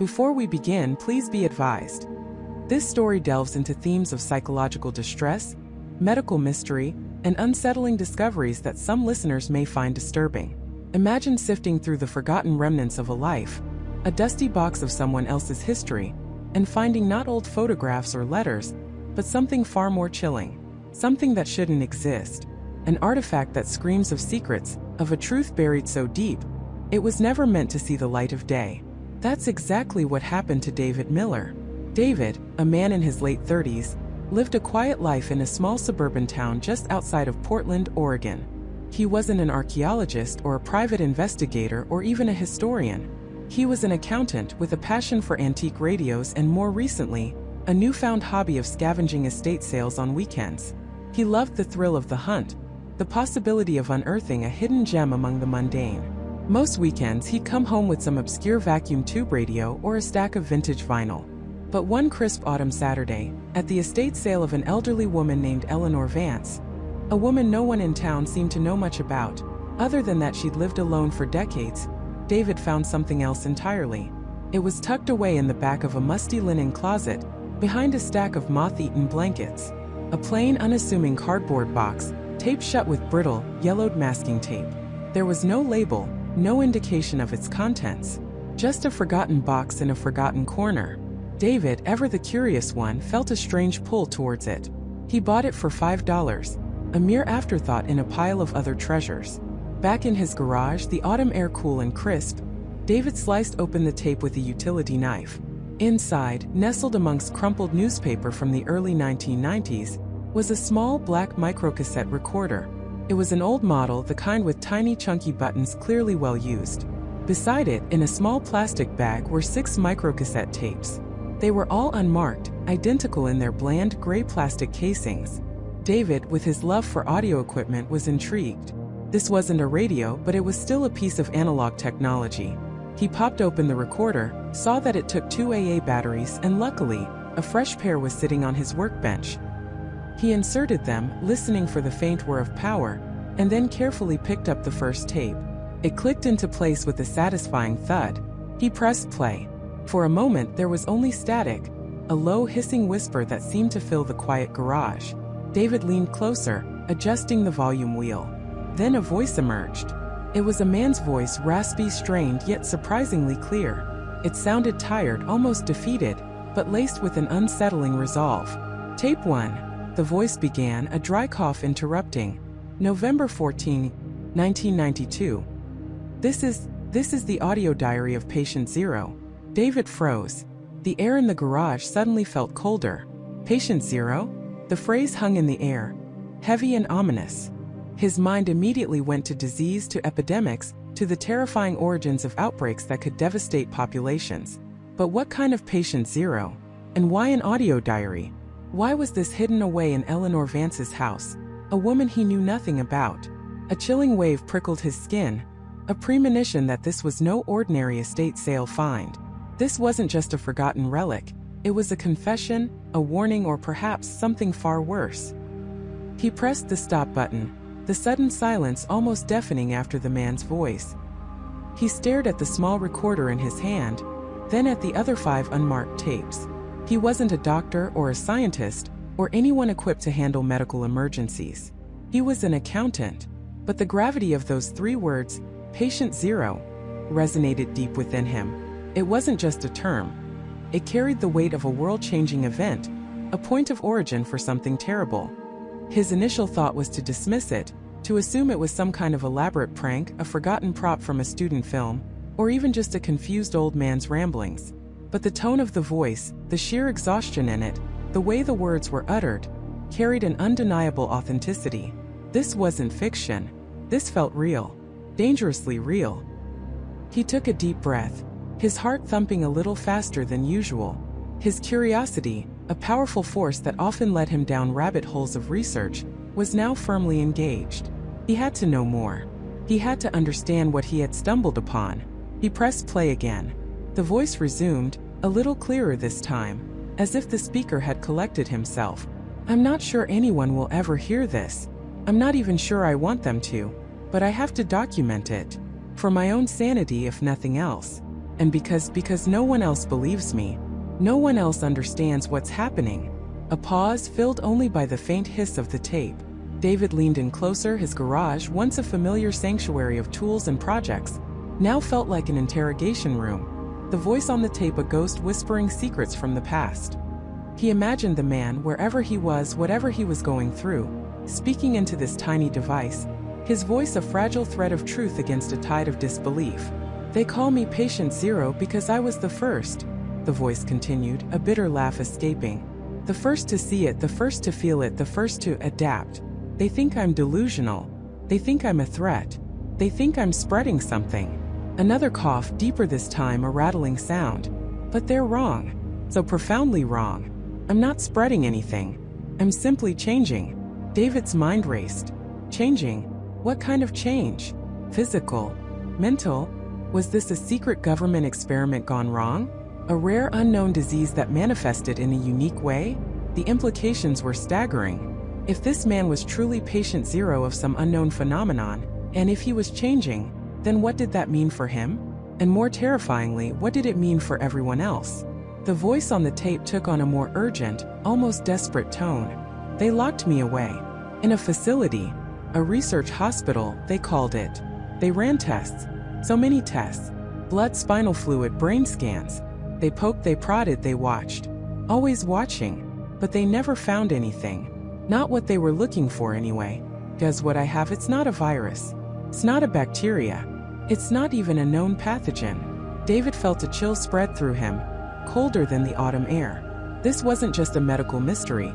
Before we begin, please be advised. This story delves into themes of psychological distress, medical mystery, and unsettling discoveries that some listeners may find disturbing. Imagine sifting through the forgotten remnants of a life, a dusty box of someone else's history, and finding not old photographs or letters, but something far more chilling. Something that shouldn't exist. An artifact that screams of secrets, of a truth buried so deep, it was never meant to see the light of day. That's exactly what happened to David Miller. David, a man in his late 30s, lived a quiet life in a small suburban town just outside of Portland, Oregon. He wasn't an archaeologist or a private investigator or even a historian. He was an accountant with a passion for antique radios and, more recently, a newfound hobby of scavenging estate sales on weekends. He loved the thrill of the hunt, the possibility of unearthing a hidden gem among the mundane. Most weekends he'd come home with some obscure vacuum tube radio or a stack of vintage vinyl. But one crisp autumn Saturday, at the estate sale of an elderly woman named Eleanor Vance, a woman no one in town seemed to know much about, other than that she'd lived alone for decades, David found something else entirely. It was tucked away in the back of a musty linen closet, behind a stack of moth-eaten blankets. A plain, unassuming cardboard box, taped shut with brittle, yellowed masking tape. There was no label, no indication of its contents. Just a forgotten box in a forgotten corner. David, ever the curious one, felt a strange pull towards it. He bought it for $5, a mere afterthought in a pile of other treasures. Back in his garage, the autumn air cool and crisp, David sliced open the tape with a utility knife. Inside, nestled amongst crumpled newspaper from the early 1990s, was a small black microcassette recorder. It was an old model, the kind with tiny chunky buttons clearly well used. Beside it, in a small plastic bag, were 6 microcassette tapes. They were all unmarked, identical in their bland gray plastic casings. David, with his love for audio equipment, was intrigued. This wasn't a radio, but it was still a piece of analog technology. He popped open the recorder, saw that it took 2 AA batteries, and luckily, a fresh pair was sitting on his workbench. He inserted them, listening for the faint whir of power, and then carefully picked up the first tape. It clicked into place with a satisfying thud. He pressed play. For a moment there was only static, a low hissing whisper that seemed to fill the quiet garage. David leaned closer, adjusting the volume wheel. Then a voice emerged. It was a man's voice, raspy, strained, yet surprisingly clear. It sounded tired, almost defeated, but laced with an unsettling resolve. Tape 1. The voice began, a dry cough interrupting. November 14, 1992. This is the audio diary of Patient Zero. David froze. The air in the garage suddenly felt colder. Patient Zero? The phrase hung in the air, heavy and ominous. His mind immediately went to disease, to epidemics, to the terrifying origins of outbreaks that could devastate populations. But what kind of Patient Zero? And why an audio diary? Why was this hidden away in Eleanor Vance's house, a woman he knew nothing about? A chilling wave prickled his skin, a premonition that this was no ordinary estate sale find. This wasn't just a forgotten relic, it was a confession, a warning, or perhaps something far worse. He pressed the stop button, the sudden silence almost deafening after the man's voice. He stared at the small recorder in his hand, then at the other 5 unmarked tapes. He wasn't a doctor or a scientist or anyone equipped to handle medical emergencies. He was an accountant, but the gravity of those 3 words, Patient Zero, resonated deep within him. It wasn't just a term. It carried the weight of a world-changing event, a point of origin for something terrible. His initial thought was to dismiss it, to assume it was some kind of elaborate prank, a forgotten prop from a student film, or even just a confused old man's ramblings. But the tone of the voice, the sheer exhaustion in it, the way the words were uttered, carried an undeniable authenticity. This wasn't fiction. This felt real. Dangerously real. He took a deep breath, his heart thumping a little faster than usual. His curiosity, a powerful force that often led him down rabbit holes of research, was now firmly engaged. He had to know more. He had to understand what he had stumbled upon. He pressed play again. The voice resumed, a little clearer this time, as if the speaker had collected himself. I'm not sure anyone will ever hear this. I'm not even sure I want them to, but I have to document it. For my own sanity, if nothing else. And because no one else believes me, no one else understands what's happening. A pause filled only by the faint hiss of the tape. David leaned in closer. His garage, once a familiar sanctuary of tools and projects, now felt like an interrogation room. The voice on the tape, a ghost whispering secrets from the past. He imagined the man, wherever he was, whatever he was going through, speaking into this tiny device, his voice a fragile thread of truth against a tide of disbelief. "They call me Patient Zero because I was the first," the voice continued, a bitter laugh escaping. "The first to see it, the first to feel it, the first to adapt. They think I'm delusional. They think I'm a threat. They think I'm spreading something." Another cough, deeper this time, a rattling sound. "But they're wrong. So profoundly wrong. I'm not spreading anything. I'm simply changing." David's mind raced. Changing? What kind of change? Physical? Mental? Was this a secret government experiment gone wrong? A rare unknown disease that manifested in a unique way? The implications were staggering. If this man was truly Patient Zero of some unknown phenomenon, and if he was changing, then what did that mean for him? And more terrifyingly, what did it mean for everyone else? The voice on the tape took on a more urgent, almost desperate tone. "They locked me away. In a facility. A research hospital, they called it. They ran tests. So many tests. Blood, spinal fluid, brain scans. They poked, they prodded, they watched. Always watching. But they never found anything. Not what they were looking for anyway. Guess what I have? It's not a virus. It's not a bacteria. It's not even a known pathogen." David felt a chill spread through him, colder than the autumn air. This wasn't just a medical mystery.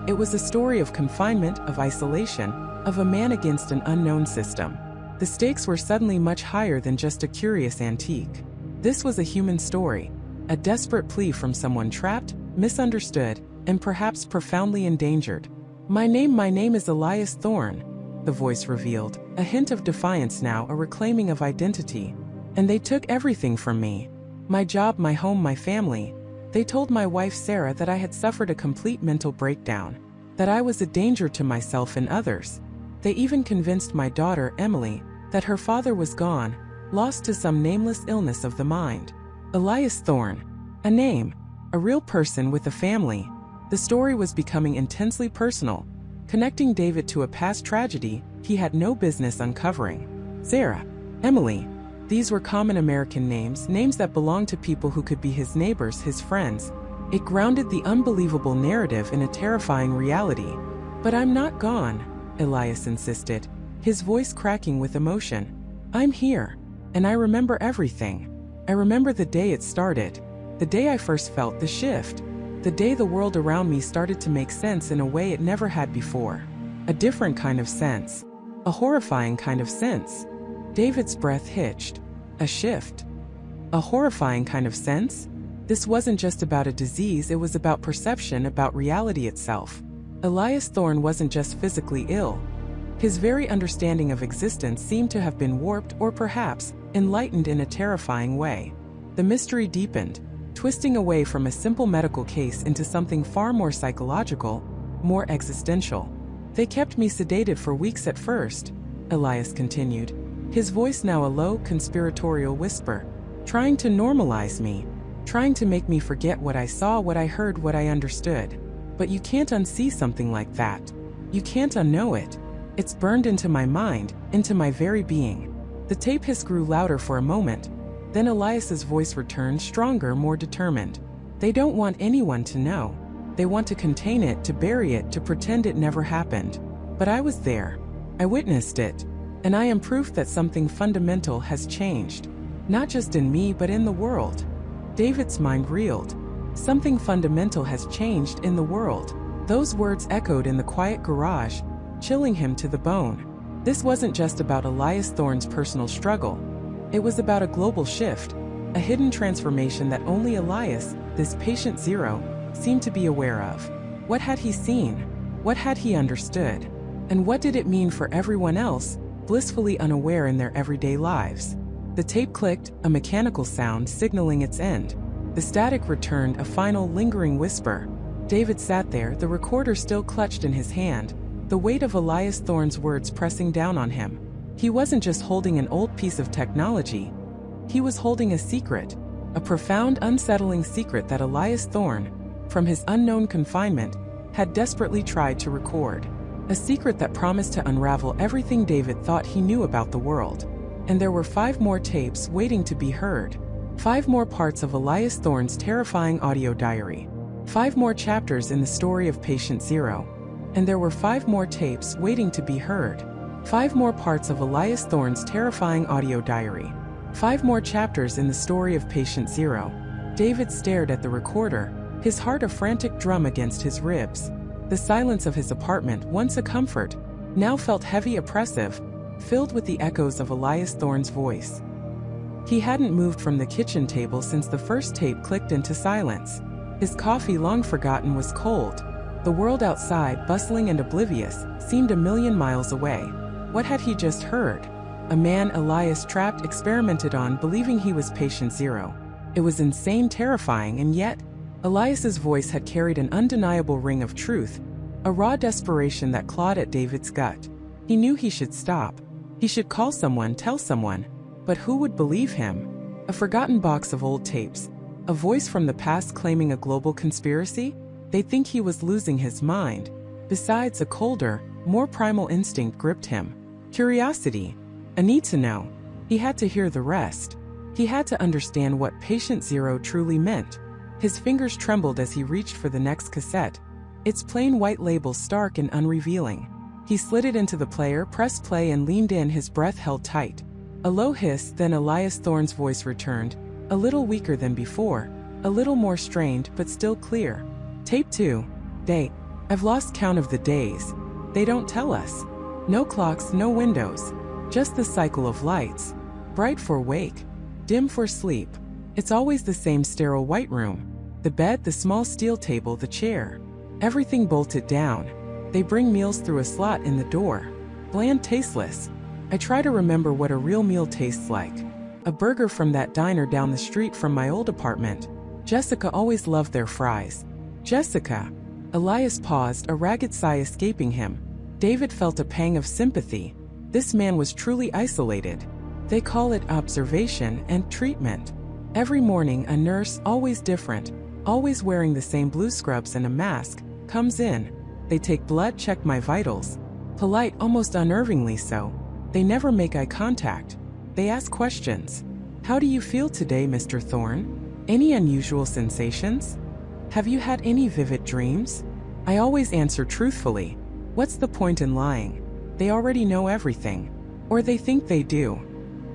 It was a story of confinement, of isolation, of a man against an unknown system. The stakes were suddenly much higher than just a curious antique. This was a human story, a desperate plea from someone trapped, misunderstood, and perhaps profoundly endangered. My name is Elias Thorne," the voice revealed, a hint of defiance now, a reclaiming of identity. "And they took everything from me. My job, my home, my family. They told my wife Sarah that I had suffered a complete mental breakdown, that I was a danger to myself and others. They even convinced my daughter, Emily, that her father was gone, lost to some nameless illness of the mind." Elias Thorne. A name. A real person with a family. The story was becoming intensely personal, connecting David to a past tragedy he had no business uncovering. Sarah. Emily. These were common American names, names that belonged to people who could be his neighbors, his friends. It grounded the unbelievable narrative in a terrifying reality. "But I'm not gone," Elias insisted, his voice cracking with emotion. "I'm here. And I remember everything. I remember the day it started. The day I first felt the shift. The day the world around me started to make sense in a way it never had before. A different kind of sense. A horrifying kind of sense." David's breath hitched. A shift. A horrifying kind of sense? This wasn't just about a disease, it was about perception, about reality itself. Elias Thorne wasn't just physically ill. His very understanding of existence seemed to have been warped or perhaps enlightened in a terrifying way. The mystery deepened, twisting away from a simple medical case into something far more psychological, more existential. "They kept me sedated for weeks at first," Elias continued, his voice now a low, conspiratorial whisper, "trying to normalize me, trying to make me forget what I saw, what I heard, what I understood. But you can't unsee something like that. You can't unknow it. It's burned into my mind, into my very being." The tape hiss grew louder for a moment. Then Elias's voice returned, stronger, more determined. "They don't want anyone to know. They want to contain it, to bury it, to pretend it never happened. But I was there. I witnessed it. And I am proof that something fundamental has changed. Not just in me, but in the world." David's mind reeled. Something fundamental has changed in the world. Those words echoed in the quiet garage, chilling him to the bone. This wasn't just about Elias Thorne's personal struggle. It was about a global shift, a hidden transformation that only Elias, this Patient Zero, seemed to be aware of. What had he seen? What had he understood? And what did it mean for everyone else, blissfully unaware in their everyday lives? The tape clicked, a mechanical sound signaling its end. The static returned, a final, lingering whisper. David sat there, the recorder still clutched in his hand, the weight of Elias Thorne's words pressing down on him. He wasn't just holding an old piece of technology. He was holding a secret, a profound, unsettling secret that Elias Thorne, from his unknown confinement, had desperately tried to record. A secret that promised to unravel everything David thought he knew about the world. And there were 5 more tapes waiting to be heard. 5 more parts of Elias Thorne's terrifying audio diary. 5 more chapters in the story of Patient Zero. And there were 5 more tapes waiting to be heard. 5 more parts of Elias Thorne's terrifying audio diary. 5 more chapters in the story of Patient Zero. David stared at the recorder, his heart a frantic drum against his ribs. The silence of his apartment, once a comfort, now felt heavy, oppressive, filled with the echoes of Elias Thorne's voice. He hadn't moved from the kitchen table since the first tape clicked into silence. His coffee, long forgotten, was cold. The world outside, bustling and oblivious, seemed a million miles away. What had he just heard? A man Elias trapped, experimented on, believing he was Patient Zero. It was insane, terrifying, and yet, Elias's voice had carried an undeniable ring of truth, a raw desperation that clawed at David's gut. He knew he should stop. He should call someone, tell someone. But who would believe him? A forgotten box of old tapes. A voice from the past claiming a global conspiracy? They'd think he was losing his mind. Besides, a colder, more primal instinct gripped him. Curiosity. A need to know. He had to hear the rest. He had to understand what Patient Zero truly meant. His fingers trembled as he reached for the next cassette, its plain white label stark and unrevealing. He slid it into the player, pressed play, and leaned in, his breath held tight. A low hiss, then Elias Thorne's voice returned, a little weaker than before, a little more strained, but still clear. Tape 2. Day. I've lost count of the days. They don't tell us. No clocks, no windows. Just the cycle of lights. Bright for wake, dim for sleep. It's always the same sterile white room. The bed, the small steel table, the chair. Everything bolted down. They bring meals through a slot in the door. Bland, tasteless. I try to remember what a real meal tastes like. A burger from that diner down the street from my old apartment. Jessica always loved their fries. Jessica. Elias paused, a ragged sigh escaping him. David felt a pang of sympathy. This man was truly isolated. They call it observation and treatment. Every morning, a nurse, always different, always wearing the same blue scrubs and a mask, comes in. They take blood, check my vitals. Polite, almost unnervingly so. They never make eye contact. They ask questions. How do you feel today, Mr. Thorne? Any unusual sensations? Have you had any vivid dreams? I always answer truthfully. What's the point in lying? They already know everything. Or they think they do.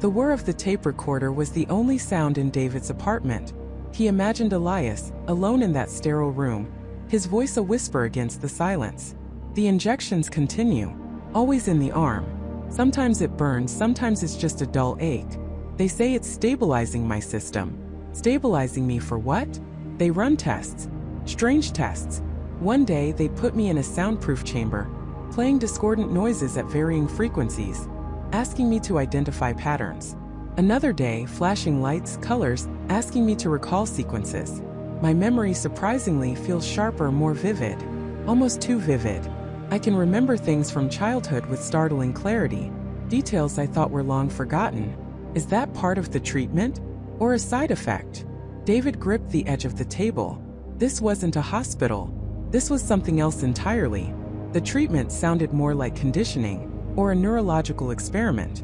The whir of the tape recorder was the only sound in David's apartment. He imagined Elias, alone in that sterile room, his voice a whisper against the silence. The injections continue, always in the arm. Sometimes it burns, sometimes it's just a dull ache. They say it's stabilizing my system. Stabilizing me for what? They run tests. Strange tests. One day they put me in a soundproof chamber, playing discordant noises at varying frequencies, asking me to identify patterns. Another day, flashing lights, colors, asking me to recall sequences. My memory surprisingly feels sharper, more vivid. Almost too vivid. I can remember things from childhood with startling clarity. Details I thought were long forgotten. Is that part of the treatment? Or a side effect? David gripped the edge of the table. This wasn't a hospital. This was something else entirely. The treatment sounded more like conditioning, or a neurological experiment.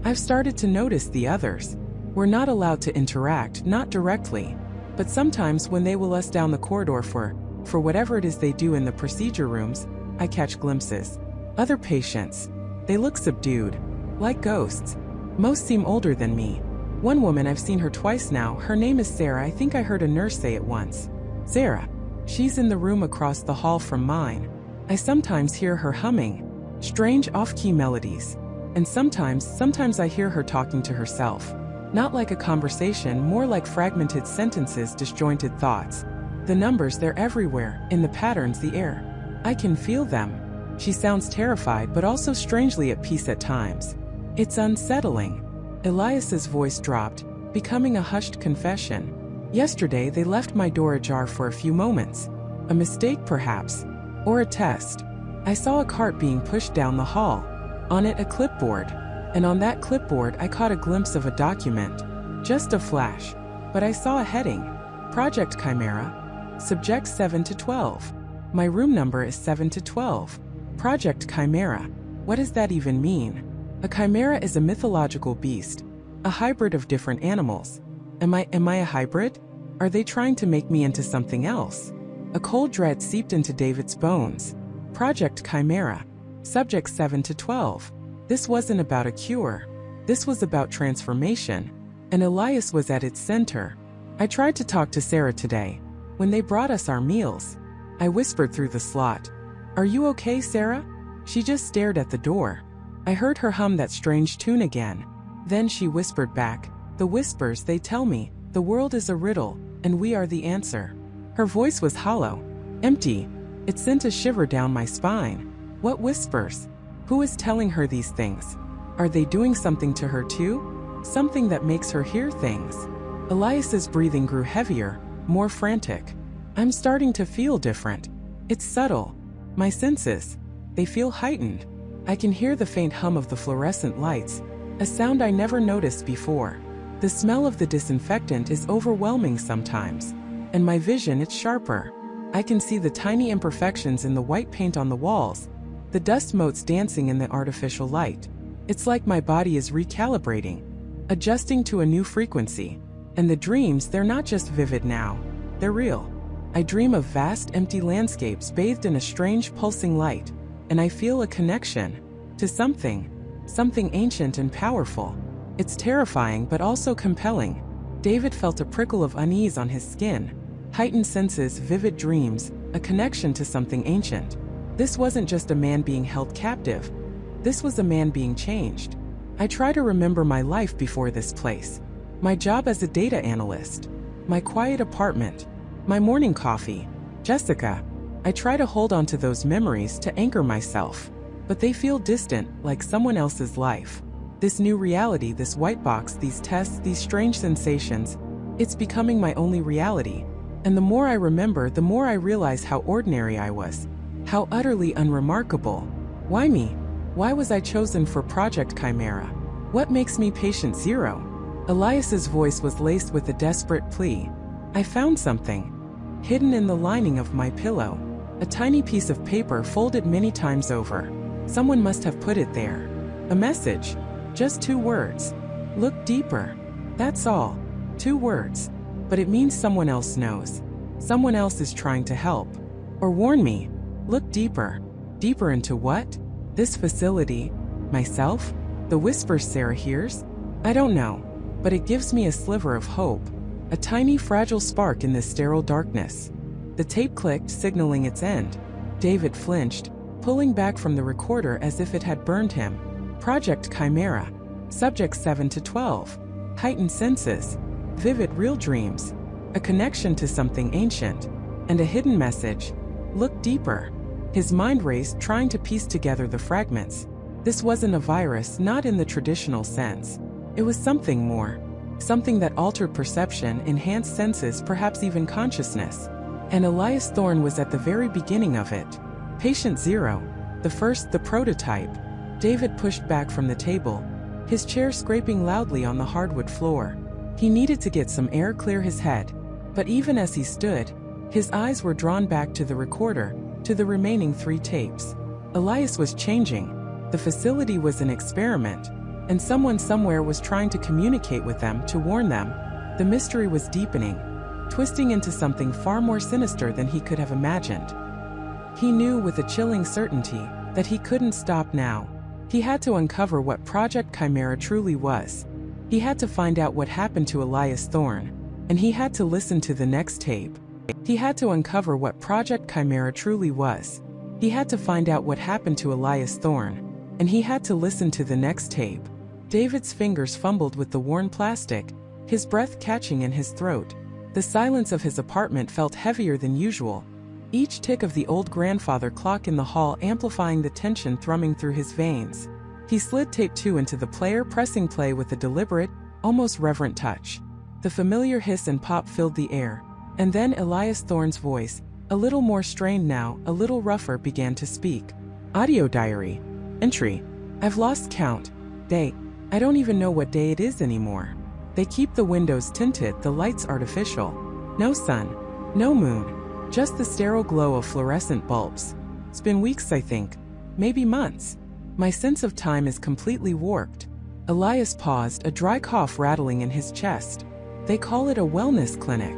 I've started to notice the others. We're not allowed to interact, not directly. But sometimes when they will us down the corridor for whatever it is they do in the procedure rooms, I catch glimpses. Other patients. They look subdued. Like ghosts. Most seem older than me. One woman, I've seen her twice now, her name is Sarah. I think I heard a nurse say it once. Sarah. She's in the room across the hall from mine. I sometimes hear her humming. Strange off-key melodies. And sometimes I hear her talking to herself. Not like a conversation, more like fragmented sentences, disjointed thoughts. The numbers, they're everywhere, in the patterns, the air. I can feel them. She sounds terrified, but also strangely at peace at times. It's unsettling. Elias's voice dropped, becoming a hushed confession. Yesterday, they left my door ajar for a few moments. A mistake, perhaps. Or a test. I saw a cart being pushed down the hall. On it, a clipboard. And on that clipboard, I caught a glimpse of a document. Just a flash. but I saw a heading. Project Chimera. Subject 7 to 12. My room number is 7 to 12. Project Chimera. What does that even mean? A chimera is a mythological beast, a hybrid of different animals. Am I a hybrid? Are they trying to make me into something else? A cold dread seeped into David's bones. Project Chimera. Subject 7 to 12. This wasn't about a cure. This was about transformation, and Elias was at its center. I tried to talk to Sarah today, when they brought us our meals. I whispered through the slot, "Are you okay, Sarah?" She just stared at the door. I heard her hum that strange tune again. Then she whispered back, "The whispers, they tell me, the world is a riddle, and we are the answer." Her voice was hollow, empty. It sent a shiver down my spine. What whispers? Who is telling her these things? Are they doing something to her too? Something that makes her hear things? Elias's breathing grew heavier, more frantic. I'm starting to feel different. It's subtle. My senses, they feel heightened. I can hear the faint hum of the fluorescent lights, a sound I never noticed before. The smell of the disinfectant is overwhelming sometimes, and my vision, it's sharper. I can see the tiny imperfections in the white paint on the walls, the dust motes dancing in the artificial light. It's like my body is recalibrating, adjusting to a new frequency. And the dreams, they're not just vivid now, they're real. I dream of vast, empty landscapes bathed in a strange, pulsing light, and I feel a connection to something ancient and powerful. It's terrifying but also compelling. David felt a prickle of unease on his skin. Heightened senses, vivid dreams, a connection to something ancient. This wasn't just a man being held captive. This was a man being changed. I try to remember my life before this place. My job as a data analyst. My quiet apartment. My morning coffee. Jessica. I try to hold on to those memories to anchor myself. But they feel distant, like someone else's life. This new reality, this white box, these tests, these strange sensations, it's becoming my only reality. And the more I remember, the more I realize how ordinary I was. How utterly unremarkable. Why me? Why was I chosen for Project Chimera? What makes me patient zero? Elias's voice was laced with a desperate plea. I found something. Hidden in the lining of my pillow. A tiny piece of paper folded many times over. Someone must have put it there. A message. Just 2 words. Look deeper. That's all. 2 words. But it means someone else knows. Someone else is trying to help. Or warn me. Look deeper. Deeper into what? This facility? Myself? The whispers Sarah hears? I don't know. But it gives me a sliver of hope. A tiny fragile spark in this sterile darkness. The tape clicked, signaling its end. David flinched, pulling back from the recorder as if it had burned him. Project Chimera. Subject 7 to 12. Heightened senses. Vivid real dreams. A connection to something ancient. And a hidden message. Look deeper. His mind raced, trying to piece together the fragments. This wasn't a virus, not in the traditional sense. It was something more. Something that altered perception, enhanced senses, perhaps even consciousness. And Elias Thorne was at the very beginning of it. Patient zero. The first, the prototype. David pushed back from the table, his chair scraping loudly on the hardwood floor. He needed to get some air, clear his head. But even as he stood, his eyes were drawn back to the recorder, to the remaining 3 tapes. Elias was changing. The facility was an experiment. And someone somewhere was trying to communicate with them, to warn them. The mystery was deepening, twisting into something far more sinister than he could have imagined. He knew with a chilling certainty that he couldn't stop now. He had to uncover what Project Chimera truly was. He had to find out what happened to Elias Thorne, and he had to listen to the next tape. He had to uncover what Project Chimera truly was. He had to find out what happened to Elias Thorne, and he had to listen to the next tape. David's fingers fumbled with the worn plastic, his breath catching in his throat. The silence of his apartment felt heavier than usual, each tick of the old grandfather clock in the hall amplifying the tension thrumming through his veins. He slid tape 2 into the player, pressing play with a deliberate, almost reverent touch. The familiar hiss and pop filled the air, and then Elias Thorne's voice, a little more strained now, a little rougher, began to speak. Audio diary. Entry. I've lost count. Day. I don't even know what day it is anymore. They keep the windows tinted, the lights artificial. No sun, no moon, just the sterile glow of fluorescent bulbs. It's been weeks, I think, maybe months. My sense of time is completely warped. Elias paused, a dry cough rattling in his chest. They call it a wellness clinic,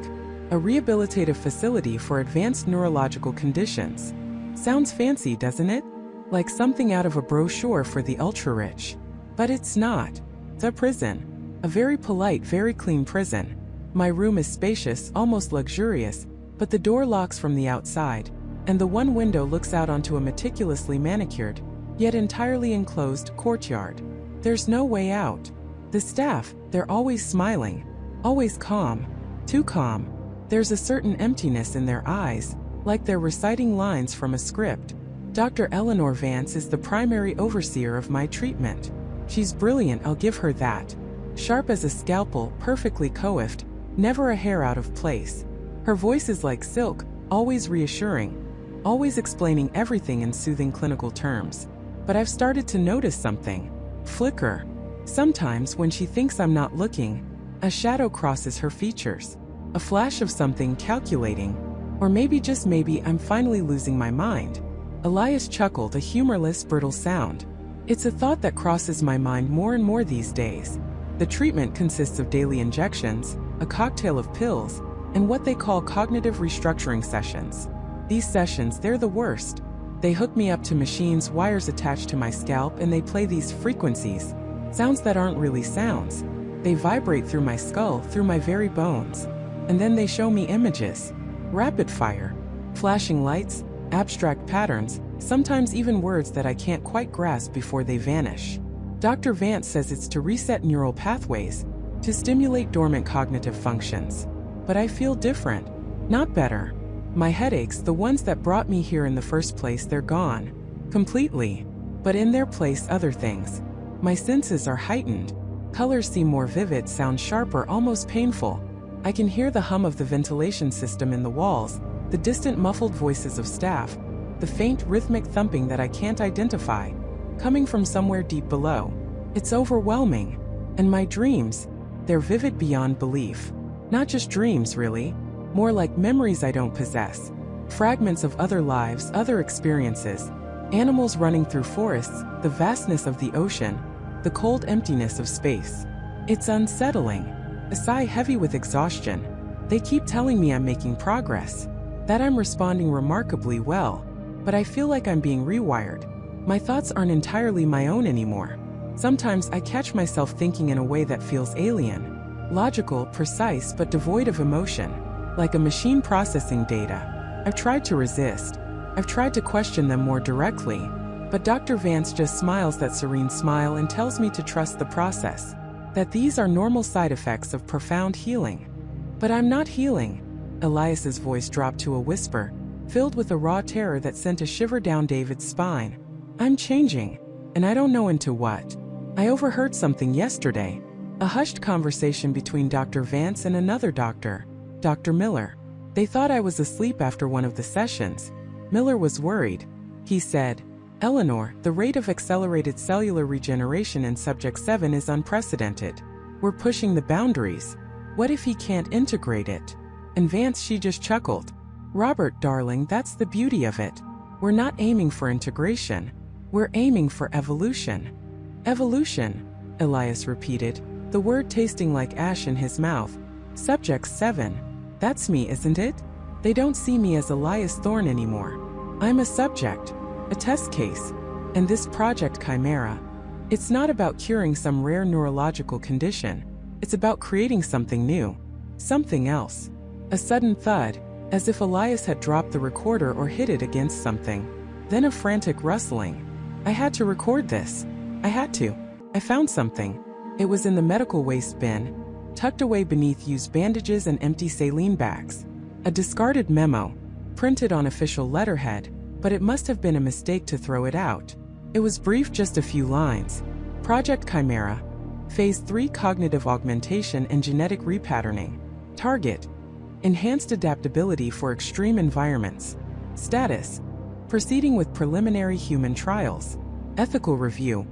a rehabilitative facility for advanced neurological conditions. Sounds fancy, doesn't it? Like something out of a brochure for the ultra-rich. But it's not. It's a prison. A very polite, very clean prison. My room is spacious, almost luxurious, but the door locks from the outside, and the one window looks out onto a meticulously manicured, yet entirely enclosed courtyard. There's no way out. The staff, they're always smiling, always calm, too calm. There's a certain emptiness in their eyes, like they're reciting lines from a script. Dr. Eleanor Vance is the primary overseer of my treatment. She's brilliant, I'll give her that. Sharp as a scalpel, perfectly coiffed, never a hair out of place. Her voice is like silk, always reassuring, always explaining everything in soothing clinical terms. But I've started to notice something. Flicker. Sometimes when she thinks I'm not looking, a shadow crosses her features. A flash of something calculating. Or maybe, just maybe, I'm finally losing my mind. Elias chuckled, a humorless, brittle sound. It's a thought that crosses my mind more and more these days. The treatment consists of daily injections, a cocktail of pills, and what they call cognitive restructuring sessions. These sessions, they're the worst. They hook me up to machines, wires attached to my scalp, and they play these frequencies, sounds that aren't really sounds. They vibrate through my skull, through my very bones. And then they show me images. Rapid fire. Flashing lights, abstract patterns, sometimes even words that I can't quite grasp before they vanish. Dr. Vance says it's to reset neural pathways, to stimulate dormant cognitive functions. But I feel different. Not better. My headaches, the ones that brought me here in the first place, they're gone. Completely. But in their place, other things. My senses are heightened. Colors seem more vivid, sound sharper, almost painful. I can hear the hum of the ventilation system in the walls, the distant muffled voices of staff, the faint rhythmic thumping that I can't identify, coming from somewhere deep below. It's overwhelming. And my dreams, they're vivid beyond belief. Not just dreams, really. More like memories I don't possess. Fragments of other lives, other experiences. Animals running through forests, the vastness of the ocean, the cold emptiness of space. It's unsettling. A sigh heavy with exhaustion. They keep telling me I'm making progress, that I'm responding remarkably well, but I feel like I'm being rewired. My thoughts aren't entirely my own anymore. Sometimes I catch myself thinking in a way that feels alien. Logical, precise, but devoid of emotion. Like a machine processing data. I've tried to resist. I've tried to question them more directly. But Dr. Vance just smiles that serene smile and tells me to trust the process. That these are normal side effects of profound healing. But I'm not healing. Elias's voice dropped to a whisper, filled with a raw terror that sent a shiver down David's spine. I'm changing. And I don't know into what. I overheard something yesterday. A hushed conversation between Dr. Vance and another doctor, Dr. Miller. They thought I was asleep after one of the sessions. Miller was worried. He said, "Eleanor, the rate of accelerated cellular regeneration in Subject 7 is unprecedented. We're pushing the boundaries. What if he can't integrate it?" And Vance, she just chuckled. "Robert, darling, that's the beauty of it. We're not aiming for integration. We're aiming for evolution." Evolution, Elias repeated, the word tasting like ash in his mouth. Subject 7. That's me, isn't it? They don't see me as Elias Thorne anymore. I'm a subject, a test case. And this Project Chimera, it's not about curing some rare neurological condition. It's about creating something new, something else. A sudden thud, as if Elias had dropped the recorder or hit it against something. Then a frantic rustling. I had to record this. I had to. I found something. It was in the medical waste bin, tucked away beneath used bandages and empty saline bags. A discarded memo, printed on official letterhead, but it must have been a mistake to throw it out. It was brief, just a few lines. Project Chimera. Phase 3 Cognitive Augmentation and Genetic Repatterning. Target. Enhanced adaptability for extreme environments. Status. Proceeding with preliminary human trials. Ethical review.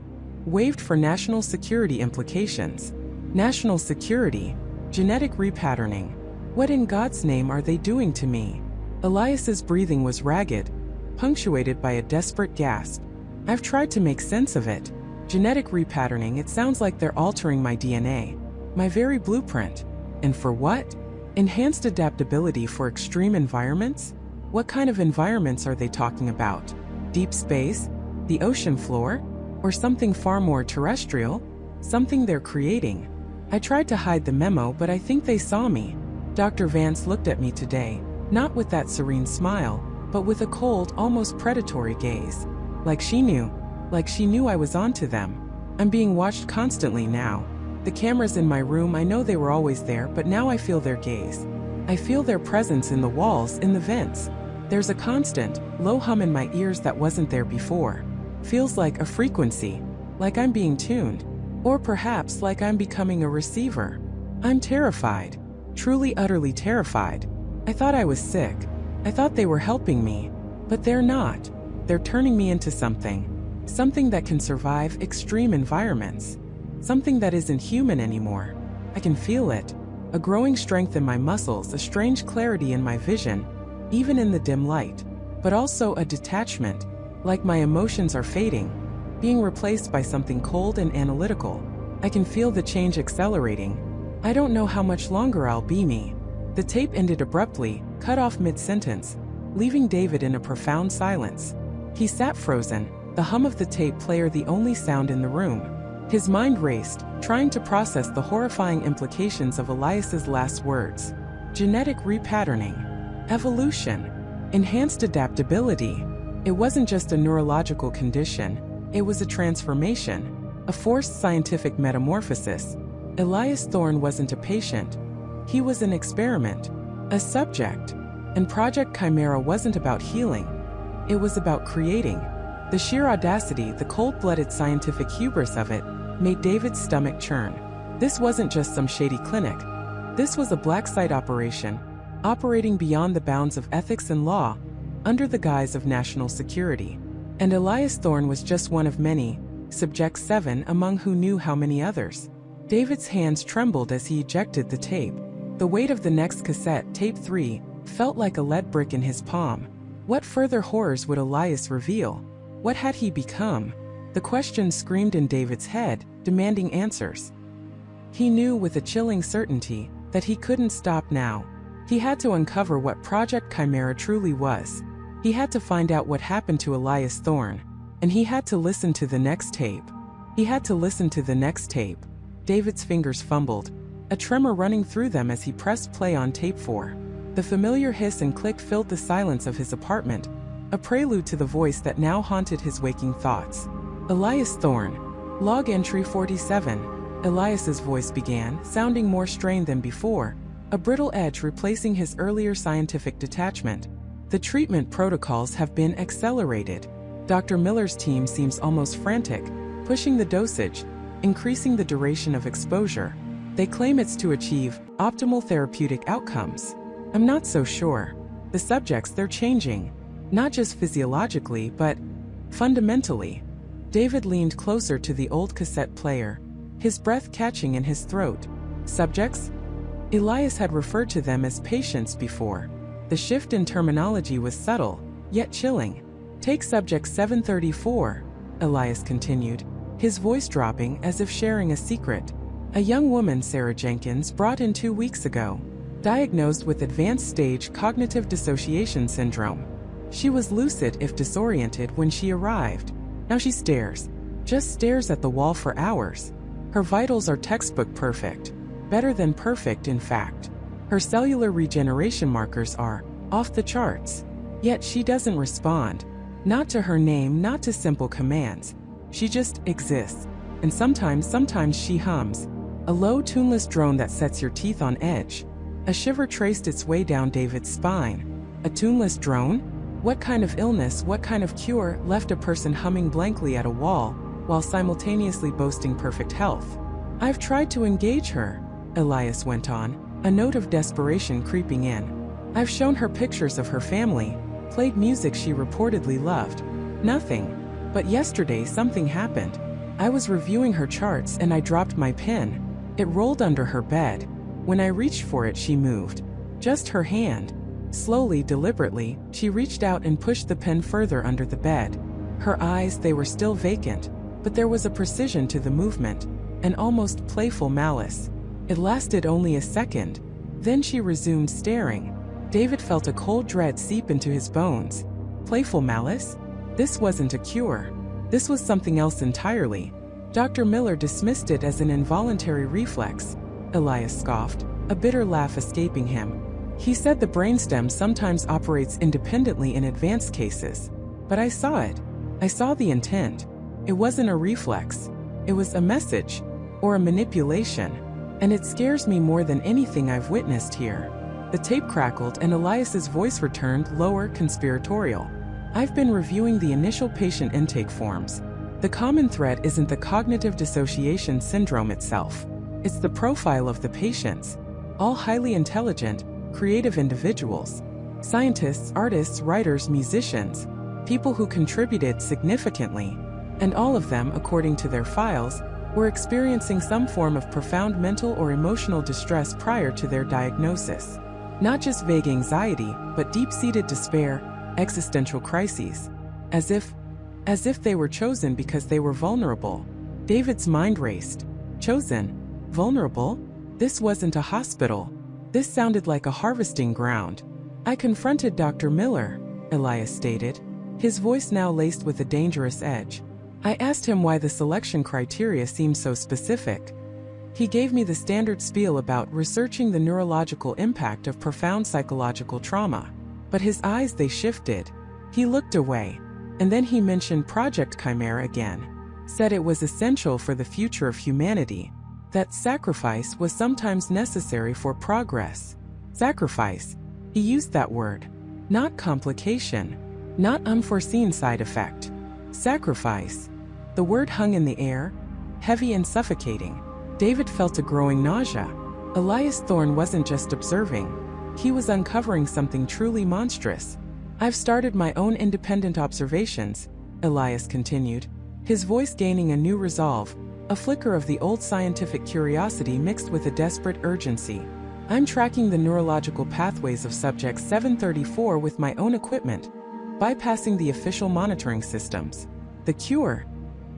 Waived for national security implications. National security, genetic repatterning. What in God's name are they doing to me? Elias's breathing was ragged, punctuated by a desperate gasp. I've tried to make sense of it. Genetic repatterning, it sounds like they're altering my DNA, my very blueprint. And for what? Enhanced adaptability for extreme environments? What kind of environments are they talking about? Deep space? The ocean floor? Or something far more terrestrial? Something they're creating? I tried to hide the memo, but I think they saw me. Dr. Vance looked at me today, not with that serene smile, but with a cold, almost predatory gaze. Like she knew I was onto them. I'm being watched constantly now. The cameras in my room, I know they were always there, but now I feel their gaze. I feel their presence in the walls, in the vents. There's a constant, low hum in my ears that wasn't there before. Feels like a frequency, like I'm being tuned. Or perhaps like I'm becoming a receiver. I'm terrified. Truly, utterly terrified. I thought I was sick. I thought they were helping me. But they're not. They're turning me into something. Something that can survive extreme environments. Something that isn't human anymore. I can feel it. A growing strength in my muscles, a strange clarity in my vision, even in the dim light. But also a detachment, like my emotions are fading, being replaced by something cold and analytical. I can feel the change accelerating. I don't know how much longer I'll be me. The tape ended abruptly, cut off mid-sentence, leaving David in a profound silence. He sat frozen, the hum of the tape player the only sound in the room. His mind raced, trying to process the horrifying implications of Elias's last words. Genetic repatterning. Evolution. Enhanced adaptability. It wasn't just a neurological condition, it was a transformation, a forced scientific metamorphosis. Elias Thorne wasn't a patient. He was an experiment, a subject. And Project Chimera wasn't about healing. It was about creating. The sheer audacity, the cold-blooded scientific hubris of it, made David's stomach churn. This wasn't just some shady clinic. This was a black site operation, operating beyond the bounds of ethics and law, under the guise of national security. And Elias Thorne was just one of many, subject 7 among who knew how many others. David's hands trembled as he ejected the tape. The weight of the next cassette, tape 3, felt like a lead brick in his palm. What further horrors would Elias reveal? What had he become? The questions screamed in David's head, demanding answers. He knew with a chilling certainty that he couldn't stop now. He had to uncover what Project Chimera truly was. He had to find out what happened to Elias Thorne. And he had to listen to the next tape. He had to listen to the next tape. David's fingers fumbled, a tremor running through them as he pressed play on tape 4. The familiar hiss and click filled the silence of his apartment, a prelude to the voice that now haunted his waking thoughts. Elias Thorne. Log entry 47. Elias's voice began, sounding more strained than before, a brittle edge replacing his earlier scientific detachment. The treatment protocols have been accelerated. Dr. Miller's team seems almost frantic, pushing the dosage, increasing the duration of exposure. They claim it's to achieve optimal therapeutic outcomes. I'm not so sure. The subjects, they're changing. Not just physiologically, but fundamentally. David leaned closer to the old cassette player, his breath catching in his throat. Subjects? Elias had referred to them as patients before. The shift in terminology was subtle, yet chilling. Take subject 734, Elias continued, his voice dropping as if sharing a secret. A young woman, Sarah Jenkins, brought in 2 weeks ago, diagnosed with advanced stage cognitive dissociation syndrome. She was lucid if disoriented when she arrived. Now she stares, just stares at the wall for hours. Her vitals are textbook perfect, better than perfect in fact. Her cellular regeneration markers are off the charts. Yet she doesn't respond. Not to her name, not to simple commands. She just exists. And sometimes she hums. A low, tuneless drone that sets your teeth on edge. A shiver traced its way down David's spine. A tuneless drone? What kind of illness, what kind of cure left a person humming blankly at a wall, while simultaneously boasting perfect health? I've tried to engage her, Elias went on, a note of desperation creeping in. I've shown her pictures of her family, played music she reportedly loved. Nothing. But yesterday something happened. I was reviewing her charts and I dropped my pen. It rolled under her bed. When I reached for it, she moved. Just her hand. Slowly, deliberately, she reached out and pushed the pen further under the bed. Her eyes, they were still vacant, but there was a precision to the movement, an almost playful malice. It lasted only a second. Then she resumed staring. David felt a cold dread seep into his bones. Playful malice? This wasn't a cure. This was something else entirely. Dr. Miller dismissed it as an involuntary reflex. Elias scoffed, a bitter laugh escaping him. He said the brainstem sometimes operates independently in advanced cases. But I saw it. I saw the intent. It wasn't a reflex. It was a message, or a manipulation. And it scares me more than anything I've witnessed here. The tape crackled and Elias's voice returned, lower, conspiratorial. I've been reviewing the initial patient intake forms. The common thread isn't the cognitive dissociation syndrome itself. It's the profile of the patients. All highly intelligent, creative individuals. Scientists, artists, writers, musicians. People who contributed significantly. And all of them, according to their files, were experiencing some form of profound mental or emotional distress prior to their diagnosis. Not just vague anxiety, but deep-seated despair, existential crises. As if they were chosen because they were vulnerable. David's mind raced. Chosen? Vulnerable? This wasn't a hospital. This sounded like a harvesting ground. I confronted Dr. Miller, Elias stated, his voice now laced with a dangerous edge. I asked him why the selection criteria seemed so specific. He gave me the standard spiel about researching the neurological impact of profound psychological trauma. But his eyes, they shifted. He looked away. And then he mentioned Project Chimera again. Said it was essential for the future of humanity. That sacrifice was sometimes necessary for progress. Sacrifice. He used that word. Not complication. Not unforeseen side effect. Sacrifice. The word hung in the air, heavy and suffocating. David felt a growing nausea. Elias Thorne wasn't just observing. He was uncovering something truly monstrous. I've started my own independent observations, Elias continued, his voice gaining a new resolve, a flicker of the old scientific curiosity mixed with a desperate urgency. I'm tracking the neurological pathways of subject 734 with my own equipment, bypassing the official monitoring systems. The cure?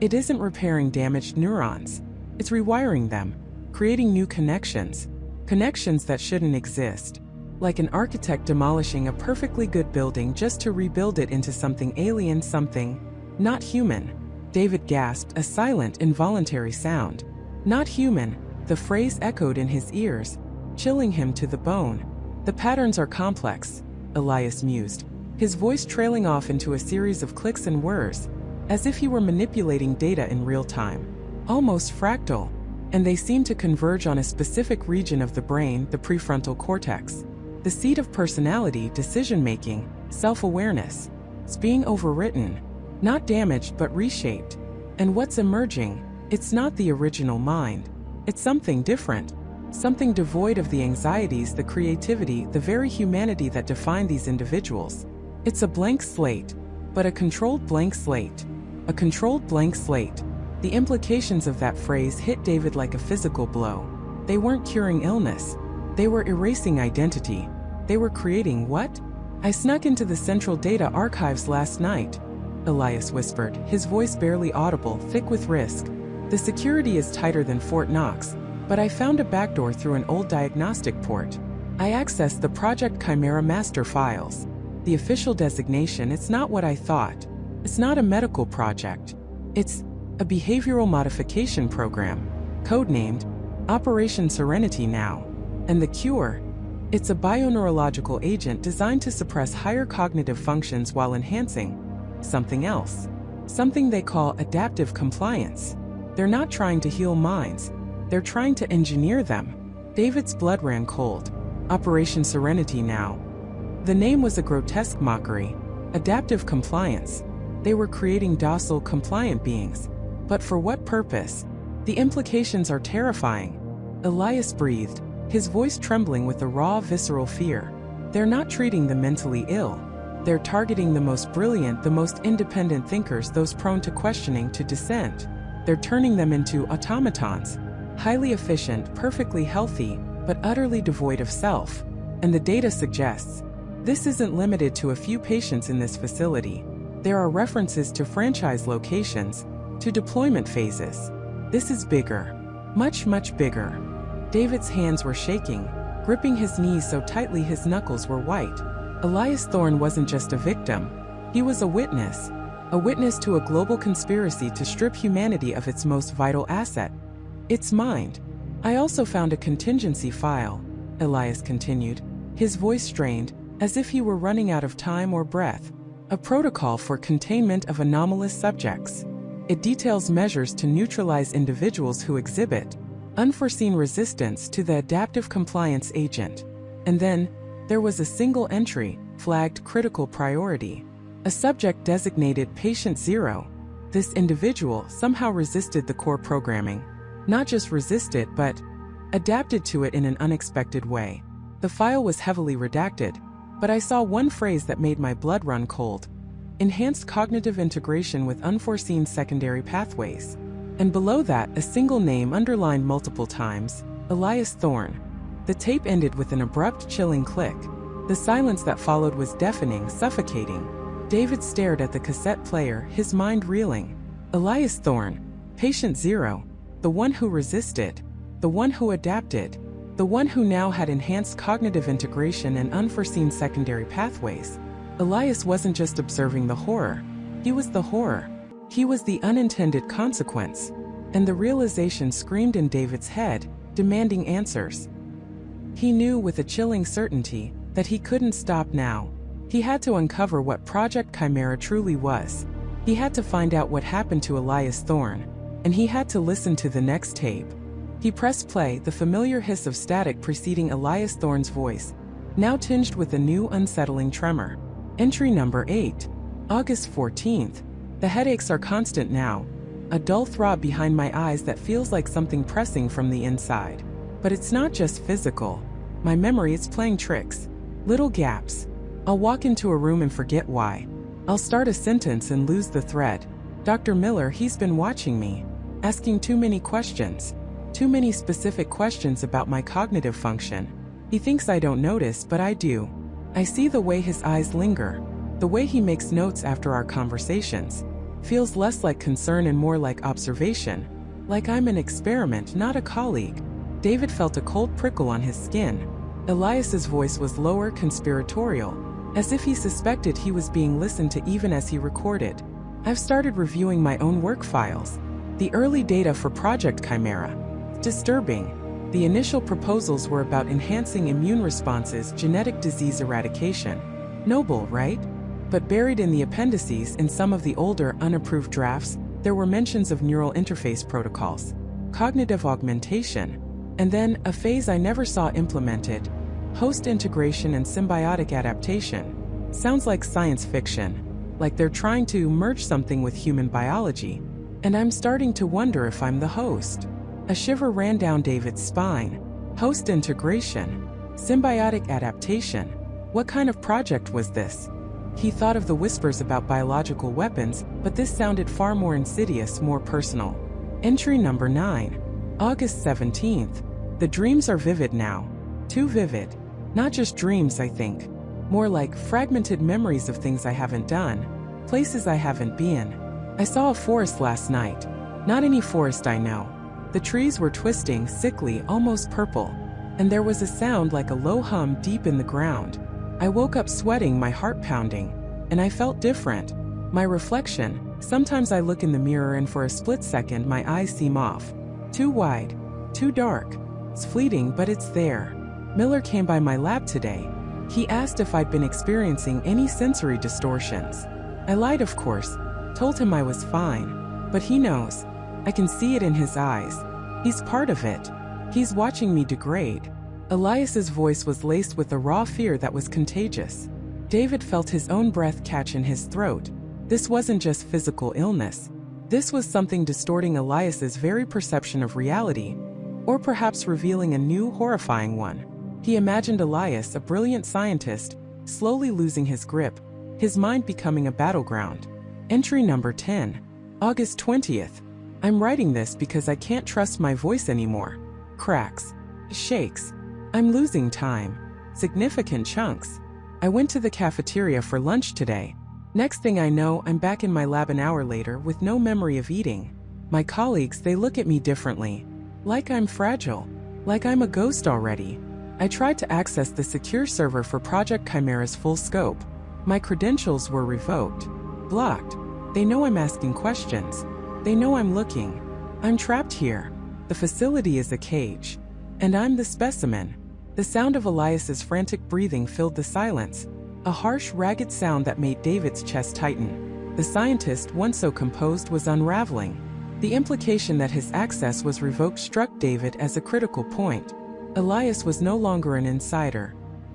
It isn't repairing damaged neurons. It's rewiring them, creating new connections. Connections that shouldn't exist. Like an architect demolishing a perfectly good building just to rebuild it into something alien, something not human. David gasped, a silent, involuntary sound. Not human, the phrase echoed in his ears, chilling him to the bone. The patterns are complex, Elias mused, his voice trailing off into a series of clicks and whirs, as if he were manipulating data in real time. Almost fractal. And they seem to converge on a specific region of the brain, the prefrontal cortex. The seat of personality, decision-making, self-awareness. It's being overwritten. Not damaged but reshaped. And what's emerging? It's not the original mind. It's something different. Something devoid of the anxieties, the creativity, the very humanity that define these individuals. It's a blank slate. But a controlled blank slate. A controlled blank slate. The implications of that phrase hit David like a physical blow. They weren't curing illness. They were erasing identity. They were creating what? I snuck into the central data archives last night, Elias whispered, his voice barely audible, thick with risk. The security is tighter than Fort Knox, but I found a backdoor through an old diagnostic port. I accessed the Project Chimera master files. The official designation, it's not what I thought. It's not a medical project. It's a behavioral modification program, codenamed Operation Serenity Now. And the cure? It's a bioneurological agent designed to suppress higher cognitive functions while enhancing something else. Something they call adaptive compliance. They're not trying to heal minds. They're trying to engineer them. David's blood ran cold. Operation Serenity Now. The name was a grotesque mockery. Adaptive compliance. They were creating docile, compliant beings. But for what purpose? The implications are terrifying. Elias breathed, his voice trembling with a raw, visceral fear. They're not treating the mentally ill. They're targeting the most brilliant, the most independent thinkers, those prone to questioning, to dissent. They're turning them into automatons. Highly efficient, perfectly healthy, but utterly devoid of self. And the data suggests this isn't limited to a few patients in this facility. There are references to franchise locations, to deployment phases. This is bigger. Much, much bigger. David's hands were shaking, gripping his knees so tightly his knuckles were white. Elias Thorne wasn't just a victim. He was a witness to a global conspiracy to strip humanity of its most vital asset, its mind. I also found a contingency file, Elias continued, his voice strained, as if he were running out of time or breath. A protocol for containment of anomalous subjects. It details measures to neutralize individuals who exhibit unforeseen resistance to the adaptive compliance agent. And then, there was a single entry, flagged critical priority. A subject designated Patient Zero. This individual somehow resisted the core programming. Not just resisted, but adapted to it in an unexpected way. The file was heavily redacted, but I saw one phrase that made my blood run cold. Enhanced cognitive integration with unforeseen secondary pathways. And below that, a single name underlined multiple times, Elias Thorne. The tape ended with an abrupt, chilling click. The silence that followed was deafening, suffocating. David stared at the cassette player, his mind reeling. Elias Thorne, Patient Zero, the one who resisted, the one who adapted, the one who now had enhanced cognitive integration and unforeseen secondary pathways. Elias wasn't just observing the horror. He was the horror. He was the unintended consequence. And the realization screamed in David's head, demanding answers. He knew with a chilling certainty that he couldn't stop now. He had to uncover what Project Chimera truly was. He had to find out what happened to Elias Thorne. And he had to listen to the next tape. He pressed play, the familiar hiss of static preceding Elias Thorne's voice, now tinged with a new unsettling tremor. Entry number 8. August 14th. The headaches are constant now. A dull throb behind my eyes that feels like something pressing from the inside. But it's not just physical. My memory is playing tricks. Little gaps. I'll walk into a room and forget why. I'll start a sentence and lose the thread. Dr. Miller, he's been watching me. Asking too many questions. Too many specific questions about my cognitive function. He thinks I don't notice, but I do. I see the way his eyes linger. The way he makes notes after our conversations. Feels less like concern and more like observation. Like I'm an experiment, not a colleague. David felt a cold prickle on his skin. Elias's voice was lower, conspiratorial, as if he suspected he was being listened to even as he recorded. I've started reviewing my own work files. The early data for Project Chimera. Disturbing. The initial proposals were about enhancing immune responses, genetic disease eradication. Noble, right? But buried in the appendices in some of the older, unapproved drafts, there were mentions of neural interface protocols, cognitive augmentation, and then a phase I never saw implemented, host integration and symbiotic adaptation. Sounds like science fiction, like they're trying to merge something with human biology. And I'm starting to wonder if I'm the host. A shiver ran down David's spine. Host integration. Symbiotic adaptation. What kind of project was this? He thought of the whispers about biological weapons, but this sounded far more insidious, more personal. Entry number 9. August 17th. The dreams are vivid now. Too vivid. Not just dreams, I think. More like fragmented memories of things I haven't done. Places I haven't been. I saw a forest last night. Not any forest I know. The trees were twisting, sickly, almost purple. And there was a sound like a low hum deep in the ground. I woke up sweating, my heart pounding. And I felt different. My reflection. Sometimes I look in the mirror and for a split second my eyes seem off. Too wide. Too dark. It's fleeting, but it's there. Miller came by my lab today. He asked if I'd been experiencing any sensory distortions. I lied, of course. Told him I was fine. But he knows. I can see it in his eyes. He's part of it. He's watching me degrade. Elias's voice was laced with a raw fear that was contagious. David felt his own breath catch in his throat. This wasn't just physical illness. This was something distorting Elias's very perception of reality, or perhaps revealing a new, horrifying one. He imagined Elias, a brilliant scientist, slowly losing his grip, his mind becoming a battleground. Entry number 10. August 20th. I'm writing this because I can't trust my voice anymore. Cracks. Shakes. I'm losing time. Significant chunks. I went to the cafeteria for lunch today. Next thing I know, I'm back in my lab an hour later with no memory of eating. My colleagues, they look at me differently. Like I'm fragile. Like I'm a ghost already. I tried to access the secure server for Project Chimera's full scope. My credentials were revoked. Blocked. They know I'm asking questions. They know I'm looking. I'm trapped here. The facility is a cage. And I'm the specimen. The sound of Elias's frantic breathing filled the silence. A harsh, ragged sound that made David's chest tighten. The scientist, once so composed, was unraveling. The implication that his access was revoked struck David as a critical point. Elias was no longer an insider.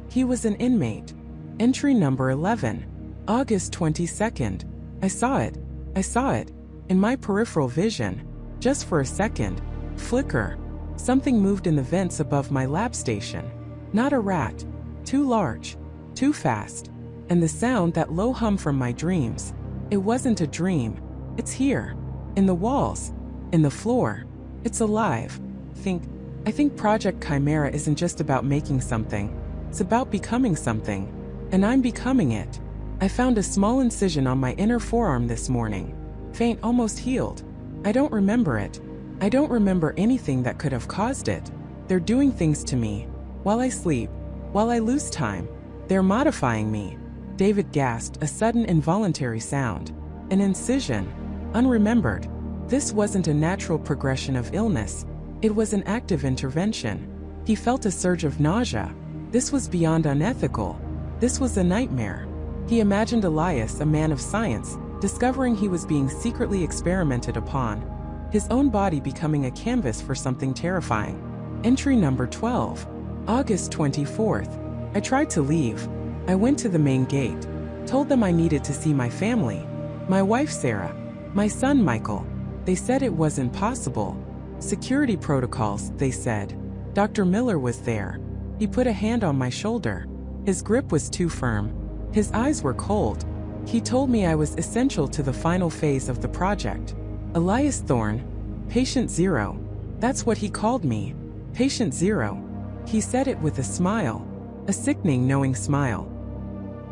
He was an inmate. Entry number 11. August 22nd. I saw it. I saw it. In my peripheral vision. Just for a second. Flicker. Something moved in the vents above my lab station. Not a rat. Too large. Too fast. And the sound, that low hum from my dreams. It wasn't a dream. It's here. In the walls. In the floor. It's alive. I think Project Chimera isn't just about making something. It's about becoming something. And I'm becoming it. I found a small incision on my inner forearm this morning. Faint, almost healed. I don't remember it. I don't remember anything that could have caused it. They're doing things to me. While I sleep. While I lose time. They're modifying me. David gasped, a sudden involuntary sound. An incision. Unremembered. This wasn't a natural progression of illness. It was an active intervention. He felt a surge of nausea. This was beyond unethical. This was a nightmare. He imagined Elias, a man of science, discovering he was being secretly experimented upon. His own body becoming a canvas for something terrifying. Entry number 12. August 24th. I tried to leave. I went to the main gate. Told them I needed to see my family. My wife Sarah. My son Michael. They said it wasn't possible. Security protocols, they said. Dr. Miller was there. He put a hand on my shoulder. His grip was too firm. His eyes were cold. He told me I was essential to the final phase of the project. Elias Thorne. Patient Zero. That's what he called me. Patient Zero. He said it with a smile. A sickening, knowing smile.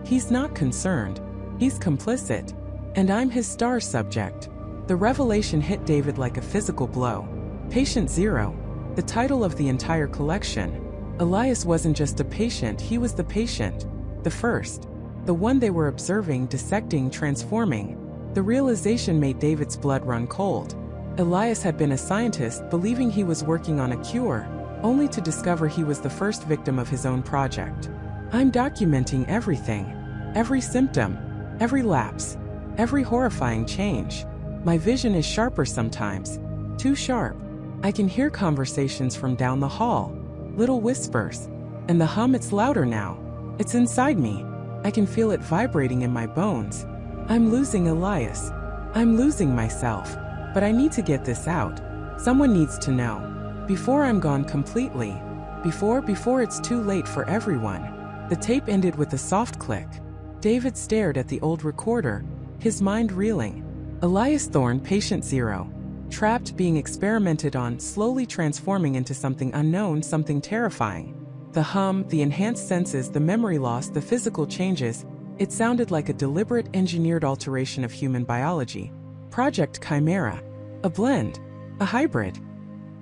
He's not concerned. He's complicit. And I'm his star subject. The revelation hit David like a physical blow. Patient Zero. The title of the entire collection. Elias wasn't just a patient, he was the patient. The first. The one they were observing, dissecting, transforming. The realization made David's blood run cold. Elias had been a scientist, believing he was working on a cure, only to discover he was the first victim of his own project. I'm documenting everything. Every symptom. Every lapse. Every horrifying change. My vision is sharper sometimes. Too sharp. I can hear conversations from down the hall. Little whispers. And the hum, it's louder now. It's inside me. I can feel it vibrating in my bones. I'm losing Elias. I'm losing myself. But I need to get this out. Someone needs to know. Before I'm gone completely. Before it's too late for everyone. The tape ended with a soft click. David stared at the old recorder, his mind reeling. Elias Thorne, Patient Zero. Trapped, being experimented on, slowly transforming into something unknown, something terrifying. The hum, the enhanced senses, the memory loss, the physical changes. It sounded like a deliberate, engineered alteration of human biology. Project Chimera. A blend. A hybrid.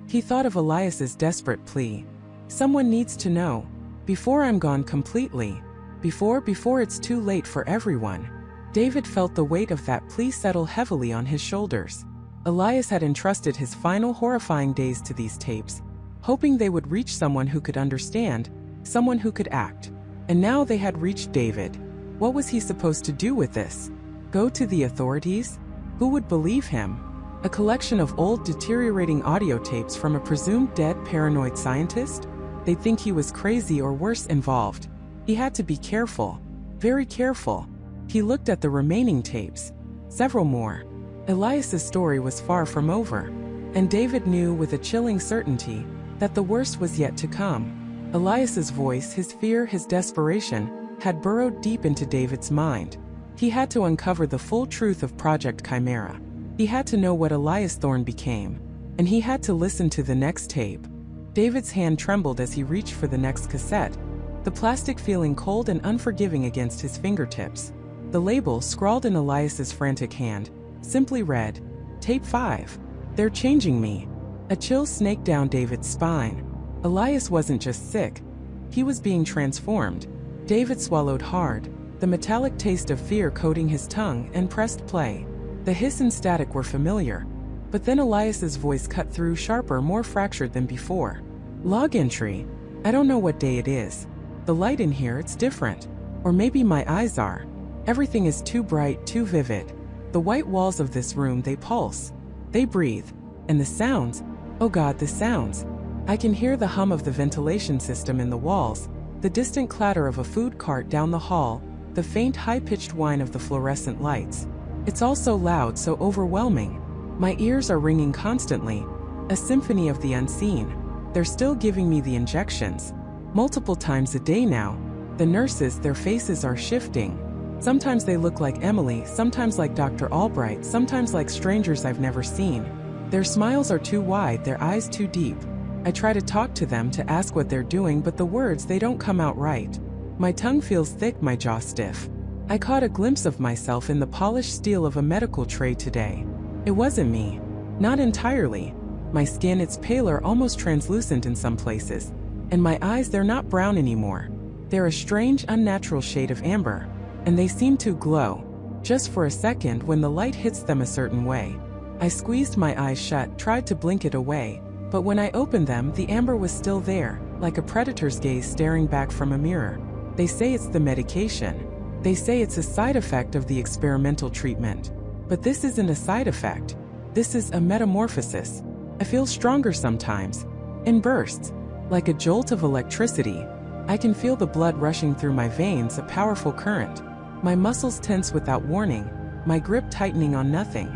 He thought of Elias's desperate plea. Someone needs to know. Before I'm gone completely. Before it's too late for everyone. David felt the weight of that plea settle heavily on his shoulders. Elias had entrusted his final horrifying days to these tapes, hoping they would reach someone who could understand, someone who could act. And now they had reached David. What was he supposed to do with this? Go to the authorities? Who would believe him? A collection of old, deteriorating audio tapes from a presumed dead, paranoid scientist? They'd think he was crazy or worse involved. He had to be careful. Very careful. He looked at the remaining tapes. Several more. Elias's story was far from over. And David knew with a chilling certainty that the worst was yet to come. Elias's voice, his fear, his desperation, had burrowed deep into David's mind. He had to uncover the full truth of Project Chimera. He had to know what Elias Thorne became, and he had to listen to the next tape. David's hand trembled as he reached for the next cassette, the plastic feeling cold and unforgiving against his fingertips. The label, scrawled in Elias's frantic hand, simply read, "Tape 5. They're changing me." A chill snaked down David's spine. Elias wasn't just sick. He was being transformed. David swallowed hard, the metallic taste of fear coating his tongue, and pressed play. The hiss and static were familiar, but then Elias's voice cut through, sharper, more fractured than before. "Log entry. I don't know what day it is. The light in here, it's different. Or maybe my eyes are. Everything is too bright, too vivid. The white walls of this room, they pulse. They breathe. And the sounds, oh God, the sounds. I can hear the hum of the ventilation system in the walls, the distant clatter of a food cart down the hall, the faint high-pitched whine of the fluorescent lights. It's all so loud, so overwhelming. My ears are ringing constantly, a symphony of the unseen. They're still giving me the injections. Multiple times a day now. The nurses, their faces are shifting. Sometimes they look like Emily, sometimes like Dr. Albright, sometimes like strangers I've never seen. Their smiles are too wide, their eyes too deep. I try to talk to them, to ask what they're doing, but the words, they don't come out right. My tongue feels thick, my jaw stiff. I caught a glimpse of myself in the polished steel of a medical tray today. It wasn't me. Not entirely. My skin, it's paler, almost translucent in some places. And my eyes, they're not brown anymore. They're a strange, unnatural shade of amber. And they seem to glow. Just for a second when the light hits them a certain way. I squeezed my eyes shut, tried to blink it away. But when I opened them, the amber was still there, like a predator's gaze staring back from a mirror. They say it's the medication. They say it's a side effect of the experimental treatment. But this isn't a side effect. This is a metamorphosis. I feel stronger sometimes. In bursts. Like a jolt of electricity. I can feel the blood rushing through my veins, a powerful current. My muscles tense without warning, my grip tightening on nothing.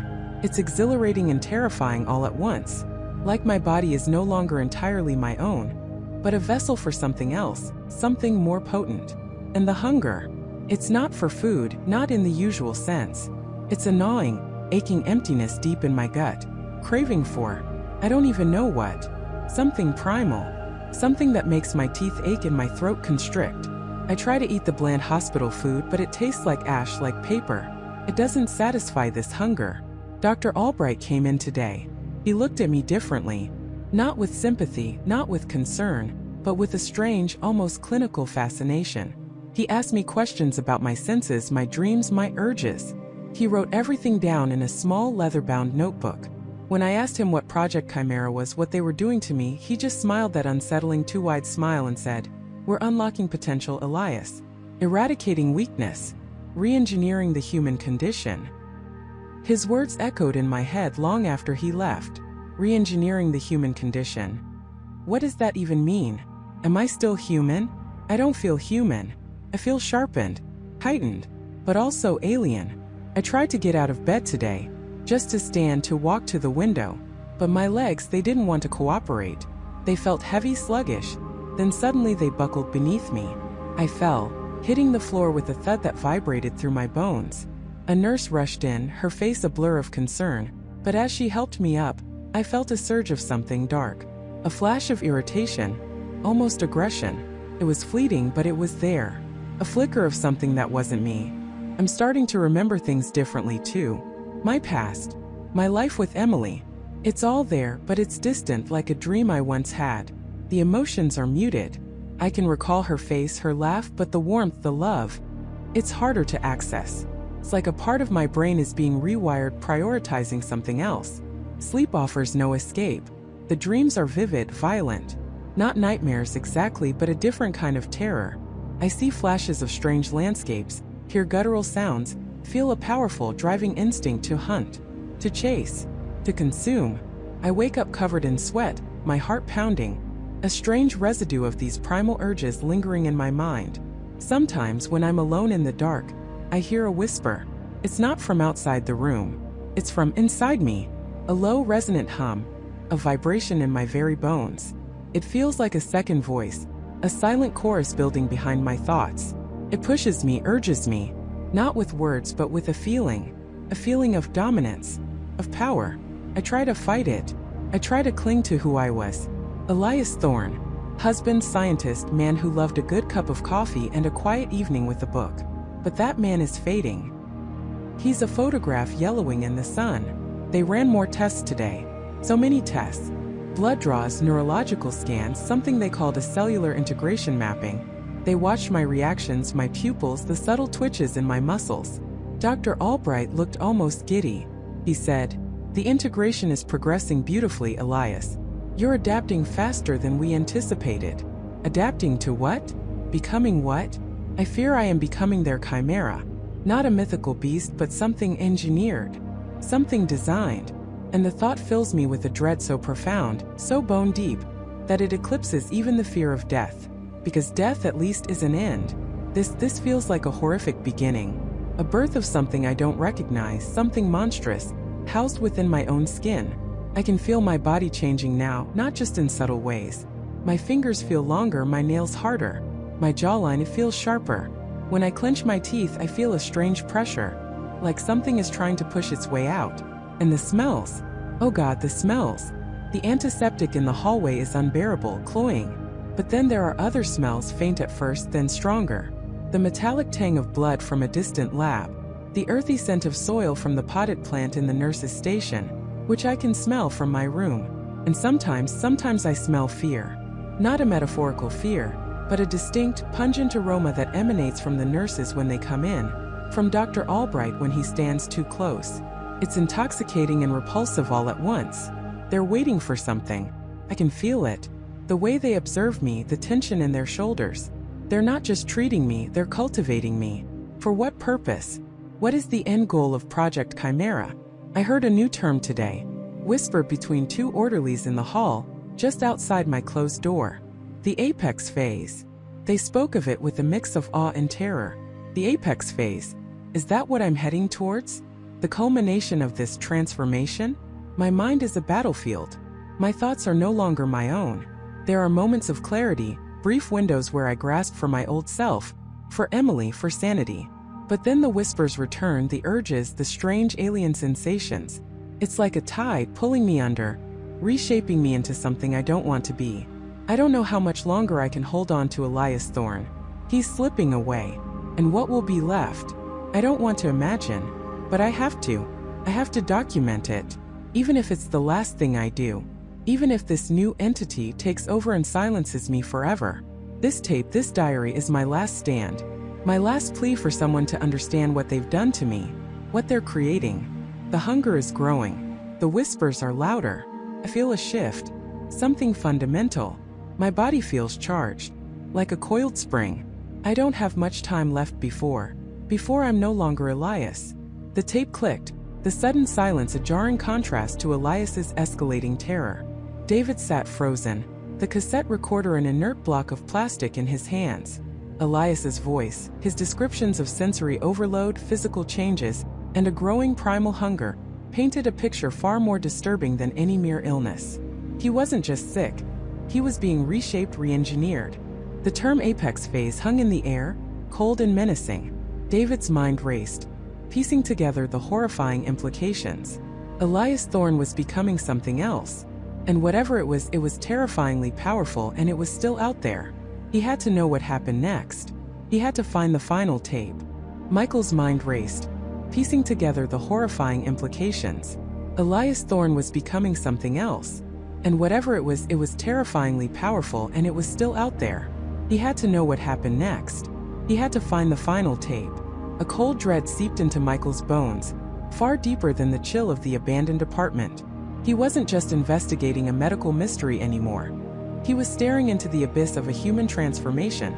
It's exhilarating and terrifying all at once. Like my body is no longer entirely my own, but a vessel for something else, something more potent. And the hunger. It's not for food, not in the usual sense. It's a gnawing, aching emptiness deep in my gut. Craving for, I don't even know what. Something primal. Something that makes my teeth ache and my throat constrict. I try to eat the bland hospital food, but it tastes like ash, like paper. It doesn't satisfy this hunger. Dr. Albright came in today. He looked at me differently. Not with sympathy, not with concern, but with a strange, almost clinical fascination. He asked me questions about my senses, my dreams, my urges. He wrote everything down in a small leather-bound notebook. When I asked him what Project Chimera was, what they were doing to me, he just smiled that unsettling, too-wide smile and said, "We're unlocking potential, Elias. Eradicating weakness. Re-engineering the human condition." His words echoed in my head long after he left. Re-engineering the human condition. What does that even mean? Am I still human? I don't feel human. I feel sharpened, heightened, but also alien. I tried to get out of bed today, just to stand, to walk to the window. But my legs, they didn't want to cooperate. They felt heavy, sluggish. Then suddenly they buckled beneath me. I fell, hitting the floor with a thud that vibrated through my bones. A nurse rushed in, her face a blur of concern. But as she helped me up, I felt a surge of something dark. A flash of irritation, almost aggression. It was fleeting, but it was there. A flicker of something that wasn't me. I'm starting to remember things differently too. My past. My life with Emily. It's all there, but it's distant, like a dream I once had. The emotions are muted. I can recall her face, her laugh, but the warmth, the love, it's harder to access. It's like a part of my brain is being rewired, prioritizing something else. Sleep offers no escape. The dreams are vivid, violent. Not nightmares exactly, but a different kind of terror. I see flashes of strange landscapes, hear guttural sounds, feel a powerful, driving instinct to hunt, to chase, to consume. I wake up covered in sweat, my heart pounding, a strange residue of these primal urges lingering in my mind. Sometimes, when I'm alone in the dark, I hear a whisper. It's not from outside the room. It's from inside me. A low, resonant hum, a vibration in my very bones. It feels like a second voice, a silent chorus building behind my thoughts. It pushes me, urges me, not with words but with a feeling of dominance, of power. I try to fight it. I try to cling to who I was. Elias Thorne, husband, scientist, man who loved a good cup of coffee and a quiet evening with a book. But that man is fading. He's a photograph yellowing in the sun. They ran more tests today. So many tests. Blood draws, neurological scans, something they called a cellular integration mapping. They watched my reactions, my pupils, the subtle twitches in my muscles. Dr. Albright looked almost giddy. He said, "The integration is progressing beautifully, Elias. You're adapting faster than we anticipated." Adapting to what? Becoming what? I fear I am becoming their chimera. Not a mythical beast, but something engineered. Something designed. And the thought fills me with a dread so profound, so bone deep, that it eclipses even the fear of death. Because death at least is an end. This feels like a horrific beginning. A birth of something I don't recognize, something monstrous, housed within my own skin. I can feel my body changing now, not just in subtle ways. My fingers feel longer, my nails harder. My jawline, it feels sharper. When I clench my teeth, I feel a strange pressure, like something is trying to push its way out. And the smells. Oh God, the smells. The antiseptic in the hallway is unbearable, cloying. But then there are other smells, faint at first, then stronger. The metallic tang of blood from a distant lab. The earthy scent of soil from the potted plant in the nurse's station, which I can smell from my room. And sometimes I smell fear. Not a metaphorical fear, but a distinct, pungent aroma that emanates from the nurses when they come in, from Dr. Albright when he stands too close. It's intoxicating and repulsive all at once. They're waiting for something. I can feel it. The way they observe me, the tension in their shoulders. They're not just treating me, they're cultivating me. For what purpose? What is the end goal of Project Chimera? I heard a new term today, whispered between two orderlies in the hall, just outside my closed door. The apex phase. They spoke of it with a mix of awe and terror. The apex phase. Is that what I'm heading towards? The culmination of this transformation? My mind is a battlefield. My thoughts are no longer my own. There are moments of clarity, brief windows where I grasp for my old self, for Emily, for sanity. But then the whispers return, the urges, the strange alien sensations. It's like a tide pulling me under, reshaping me into something I don't want to be. I don't know how much longer I can hold on to Elias Thorne. He's slipping away. And what will be left? I don't want to imagine. But I have to. I have to document it. Even if it's the last thing I do. Even if this new entity takes over and silences me forever. This tape, this diary is my last stand. My last plea for someone to understand what they've done to me. What they're creating. The hunger is growing. The whispers are louder. I feel a shift. Something fundamental. My body feels charged. Like a coiled spring. I don't have much time left before I'm no longer Elias. The tape clicked. The sudden silence a jarring contrast to Elias's escalating terror. David sat frozen, the cassette recorder an inert block of plastic in his hands. Elias's voice, his descriptions of sensory overload, physical changes, and a growing primal hunger, painted a picture far more disturbing than any mere illness. He wasn't just sick. He was being reshaped, re-engineered. The term apex phase hung in the air, cold and menacing. David's mind raced, piecing together the horrifying implications. Elias Thorne was becoming something else. And whatever it was terrifyingly powerful, and it was still out there. He had to know what happened next. He had to find the final tape. Michael's mind raced, piecing together the horrifying implications. Elias Thorne was becoming something else. And whatever it was terrifyingly powerful, and it was still out there. He had to know what happened next. He had to find the final tape. A cold dread seeped into Michael's bones, far deeper than the chill of the abandoned apartment. He wasn't just investigating a medical mystery anymore. He was staring into the abyss of a human transformation,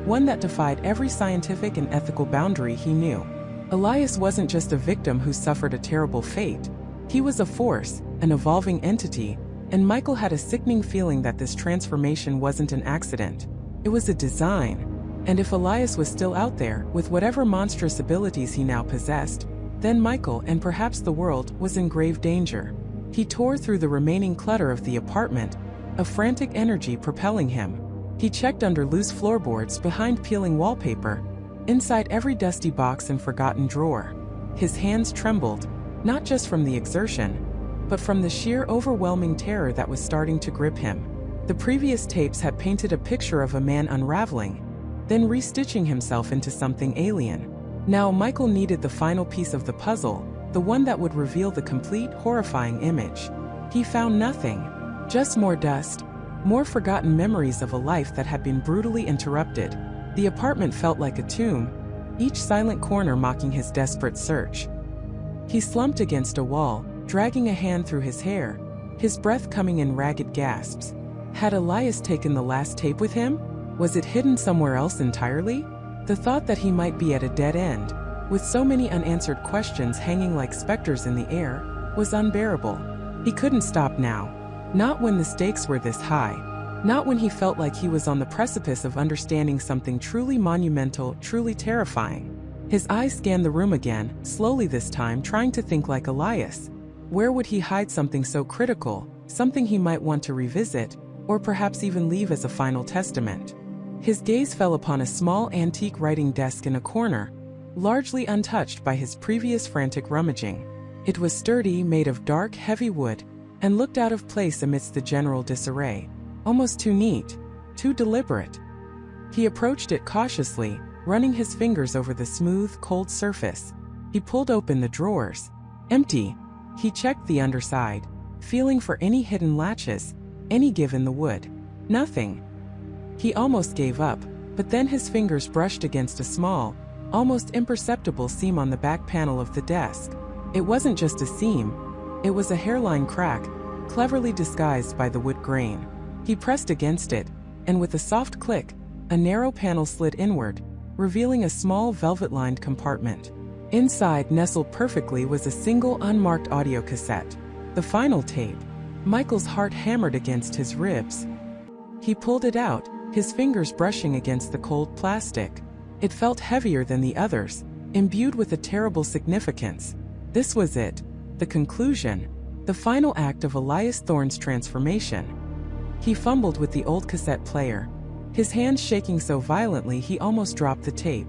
one that defied every scientific and ethical boundary he knew. Elias wasn't just a victim who suffered a terrible fate. He was a force, an evolving entity, and Michael had a sickening feeling that this transformation wasn't an accident. It was a design. And if Elias was still out there, with whatever monstrous abilities he now possessed, then Michael, and perhaps the world, was in grave danger. He tore through the remaining clutter of the apartment, a frantic energy propelling him. He checked under loose floorboards, behind peeling wallpaper, inside every dusty box and forgotten drawer. His hands trembled, not just from the exertion, but from the sheer overwhelming terror that was starting to grip him. The previous tapes had painted a picture of a man unraveling, then restitching himself into something alien. Now Michael needed the final piece of the puzzle, the one that would reveal the complete, horrifying image. He found nothing, just more dust, more forgotten memories of a life that had been brutally interrupted. The apartment felt like a tomb, each silent corner mocking his desperate search. He slumped against a wall, dragging a hand through his hair, his breath coming in ragged gasps. Had Elias taken the last tape with him? Was it hidden somewhere else entirely? The thought that he might be at a dead end, with so many unanswered questions hanging like specters in the air, was unbearable. He couldn't stop now. Not when the stakes were this high. Not when he felt like he was on the precipice of understanding something truly monumental, truly terrifying. His eyes scanned the room again, slowly this time trying to think like Elias. Where would he hide something so critical, something he might want to revisit, or perhaps even leave as a final testament? His gaze fell upon a small antique writing desk in a corner, largely untouched by his previous frantic rummaging. It was sturdy, made of dark, heavy wood, and looked out of place amidst the general disarray. Almost too neat, too deliberate. He approached it cautiously, running his fingers over the smooth, cold surface. He pulled open the drawers. Empty. He checked the underside, feeling for any hidden latches, any give in the wood. Nothing. He almost gave up, but then his fingers brushed against a small, almost imperceptible seam on the back panel of the desk. It wasn't just a seam. It was a hairline crack, cleverly disguised by the wood grain. He pressed against it, and with a soft click, a narrow panel slid inward, revealing a small velvet-lined compartment. Inside, nestled perfectly, was a single unmarked audio cassette. The final tape. Michael's heart hammered against his ribs. He pulled it out, his fingers brushing against the cold plastic. It felt heavier than the others, imbued with a terrible significance. This was it, the conclusion, the final act of Elias Thorne's transformation. He fumbled with the old cassette player, his hands shaking so violently he almost dropped the tape.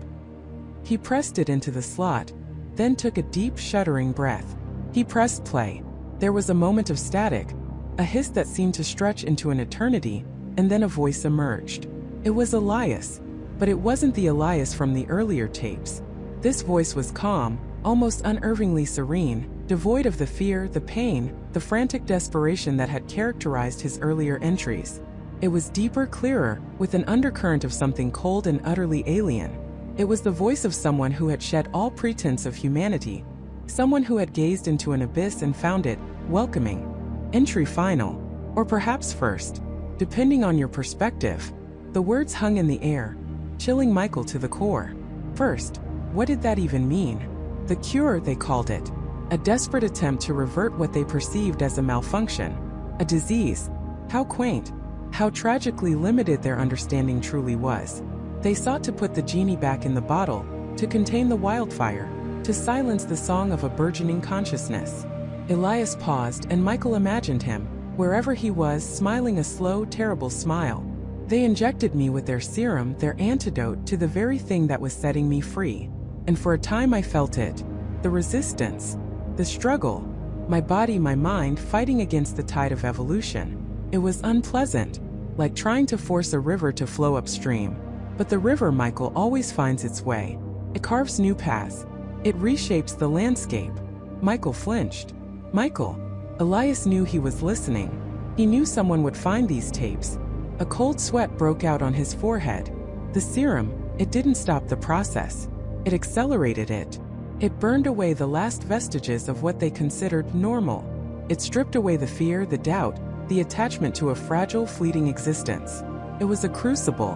He pressed it into the slot, then took a deep, shuddering breath. He pressed play. There was a moment of static, a hiss that seemed to stretch into an eternity, and then a voice emerged. It was Elias, but it wasn't the Elias from the earlier tapes. This voice was calm, almost unnervingly serene, devoid of the fear, the pain, the frantic desperation that had characterized his earlier entries. It was deeper, clearer, with an undercurrent of something cold and utterly alien. It was the voice of someone who had shed all pretense of humanity, someone who had gazed into an abyss and found it welcoming. Entry final, or perhaps first, depending on your perspective. The words hung in the air, chilling Michael to the core. First, what did that even mean? The cure, they called it. A desperate attempt to revert what they perceived as a malfunction, a disease. How quaint, how tragically limited their understanding truly was. They sought to put the genie back in the bottle, to contain the wildfire, to silence the song of a burgeoning consciousness. Elias paused, and Michael imagined him, wherever he was, smiling a slow, terrible smile. They injected me with their serum, their antidote to the very thing that was setting me free. And for a time I felt it. The resistance. The struggle. My body, my mind, fighting against the tide of evolution. It was unpleasant, like trying to force a river to flow upstream. But the river, Michael, always finds its way. It carves new paths. It reshapes the landscape. Michael flinched. Michael. Elias knew he was listening. He knew someone would find these tapes. A cold sweat broke out on his forehead. The serum, it didn't stop the process. It accelerated it. It burned away the last vestiges of what they considered normal. It stripped away the fear, the doubt, the attachment to a fragile, fleeting existence. It was a crucible,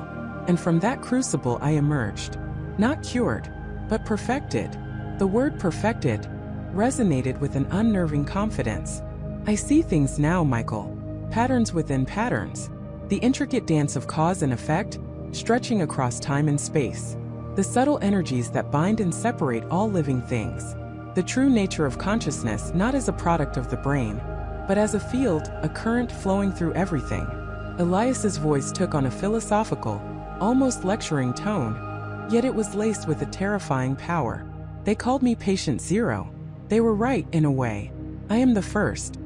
and from that crucible I emerged. Not cured, but perfected. The word perfected resonated with an unnerving confidence. I see things now, Michael. Patterns within patterns. The intricate dance of cause and effect, stretching across time and space. The subtle energies that bind and separate all living things. The true nature of consciousness, not as a product of the brain, but as a field, a current flowing through everything. Elias's voice took on a philosophical, almost lecturing tone, yet it was laced with a terrifying power. They called me Patient Zero. They were right, in a way. I am the first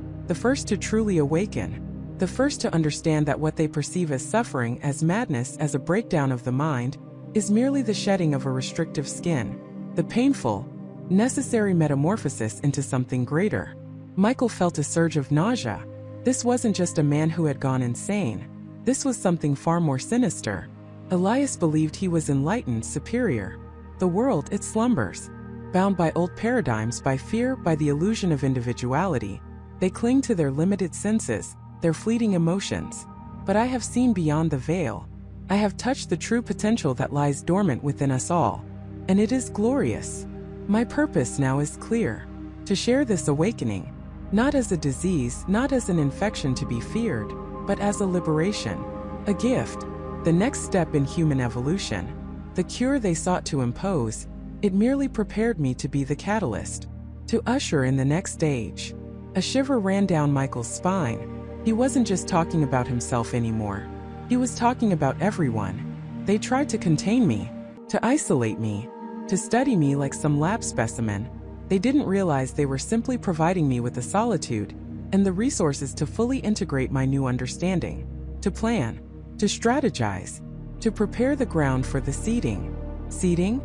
to truly awaken, the first to understand that what they perceive as suffering, as madness, as a breakdown of the mind, is merely the shedding of a restrictive skin, the painful, necessary metamorphosis into something greater. Michael felt a surge of nausea. This wasn't just a man who had gone insane. This was something far more sinister. Elias believed he was enlightened, superior. The world, it slumbers. Bound by old paradigms, by fear, by the illusion of individuality, they cling to their limited senses, their fleeting emotions. But I have seen beyond the veil. I have touched the true potential that lies dormant within us all. And it is glorious. My purpose now is clear. To share this awakening, not as a disease, not as an infection to be feared, but as a liberation, a gift, the next step in human evolution. The cure they sought to impose, it merely prepared me to be the catalyst, to usher in the next stage. A shiver ran down Michael's spine. He wasn't just talking about himself anymore. He was talking about everyone. They tried to contain me, to isolate me, to study me like some lab specimen. They didn't realize they were simply providing me with the solitude and the resources to fully integrate my new understanding, to plan, to strategize, to prepare the ground for the seeding. Seeding?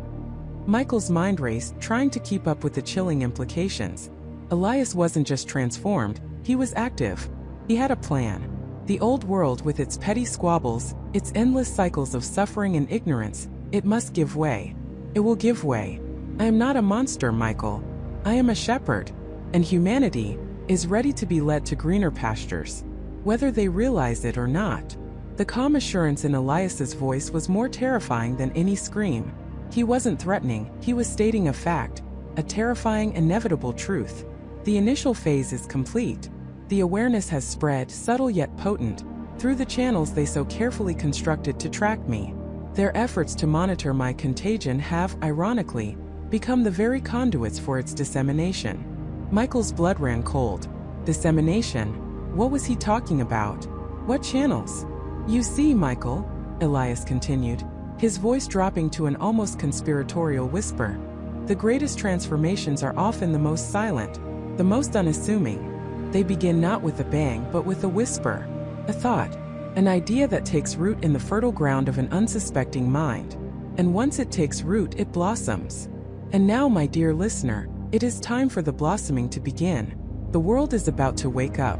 Michael's mind raced, trying to keep up with the chilling implications. Elias wasn't just transformed, he was active. He had a plan. The old world with its petty squabbles, its endless cycles of suffering and ignorance, it must give way. It will give way. I am not a monster, Michael. I am a shepherd, and humanity is ready to be led to greener pastures, whether they realize it or not. The calm assurance in Elias's voice was more terrifying than any scream. He wasn't threatening, he was stating a fact, a terrifying, inevitable truth. The initial phase is complete. The awareness has spread, subtle yet potent, through the channels they so carefully constructed to track me. Their efforts to monitor my contagion have, ironically, become the very conduits for its dissemination. Michael's blood ran cold. Dissemination? What was he talking about? What channels? You see, Michael, Elias continued, his voice dropping to an almost conspiratorial whisper, the greatest transformations are often the most silent, the most unassuming. They begin not with a bang but with a whisper, a thought, an idea that takes root in the fertile ground of an unsuspecting mind. And once it takes root, it blossoms. And now, my dear listener, it is time for the blossoming to begin. The world is about to wake up.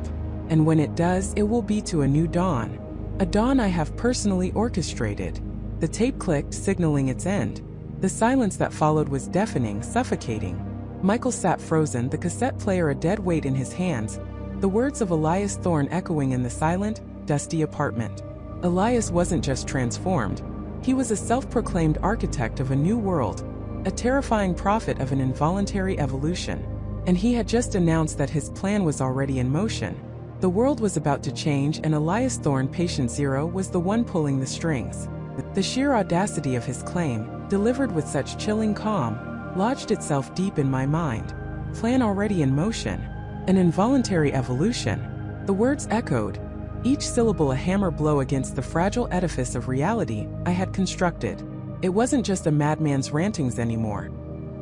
And when it does, it will be to a new dawn. A dawn I have personally orchestrated. The tape clicked, signaling its end. The silence that followed was deafening, suffocating. Michael sat frozen, the cassette player a dead weight in his hands, the words of Elias Thorne echoing in the silent, dusty apartment. Elias wasn't just transformed. He was a self-proclaimed architect of a new world, a terrifying prophet of an involuntary evolution. And he had just announced that his plan was already in motion. The world was about to change, and Elias Thorne, patient zero, was the one pulling the strings. The sheer audacity of his claim, delivered with such chilling calm, lodged itself deep in my mind. Plan already in motion. An involuntary evolution. The words echoed, each syllable a hammer blow against the fragile edifice of reality I had constructed. It wasn't just a madman's rantings anymore.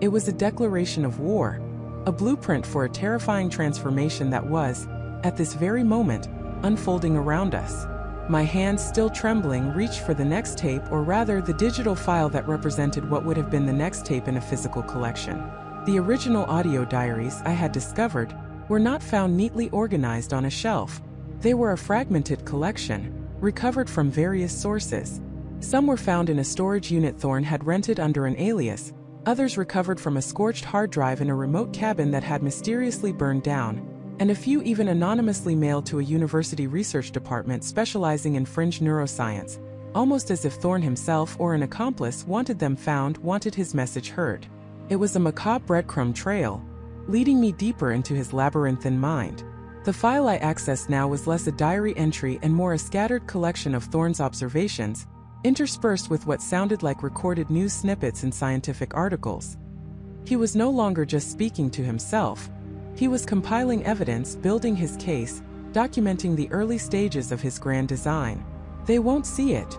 It was a declaration of war, a blueprint for a terrifying transformation that was, at this very moment, unfolding around us. My hands, still trembling, reached for the next tape, or rather the digital file that represented what would have been the next tape in a physical collection. The original audio diaries I had discovered were not found neatly organized on a shelf. They were a fragmented collection, recovered from various sources. Some were found in a storage unit Thorne had rented under an alias, others recovered from a scorched hard drive in a remote cabin that had mysteriously burned down, and a few even anonymously mailed to a university research department specializing in fringe neuroscience, almost as if Thorne himself or an accomplice wanted them found, wanted his message heard. It was a macabre breadcrumb trail, leading me deeper into his labyrinthine mind. The file I accessed now was less a diary entry and more a scattered collection of Thorne's observations, interspersed with what sounded like recorded news snippets and scientific articles. He was no longer just speaking to himself. He was compiling evidence, building his case, documenting the early stages of his grand design. They won't see it.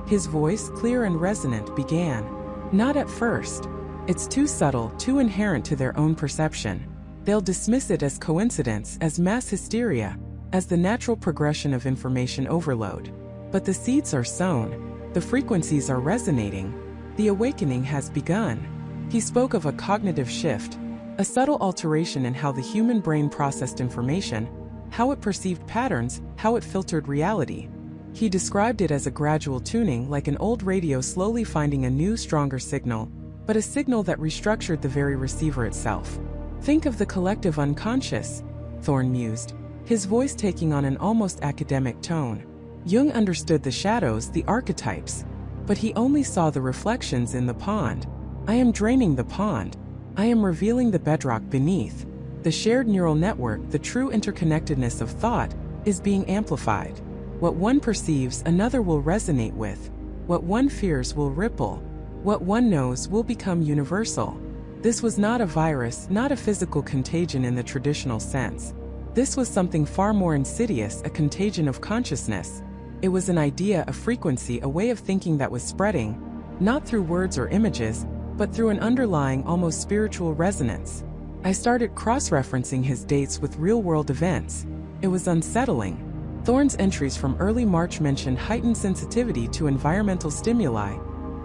His voice, clear and resonant, began. Not at first. It's too subtle, too inherent to their own perception. They'll dismiss it as coincidence, as mass hysteria, as the natural progression of information overload. But the seeds are sown, the frequencies are resonating, the awakening has begun. He spoke of a cognitive shift, a subtle alteration in how the human brain processed information, how it perceived patterns, how it filtered reality. He described it as a gradual tuning, like an old radio slowly finding a new, stronger signal, but a signal that restructured the very receiver itself. Think of the collective unconscious, Thorne mused, his voice taking on an almost academic tone. Jung understood the shadows, the archetypes, but he only saw the reflections in the pond. I am draining the pond. I am revealing the bedrock beneath. The shared neural network, the true interconnectedness of thought, is being amplified. What one perceives, another will resonate with. What one fears will ripple. What one knows will become universal. This was not a virus, not a physical contagion in the traditional sense. This was something far more insidious, a contagion of consciousness. It was an idea, a frequency, a way of thinking that was spreading, not through words or images, but through an underlying, almost spiritual resonance. I started cross-referencing his dates with real-world events. It was unsettling. Thorne's entries from early March mentioned heightened sensitivity to environmental stimuli,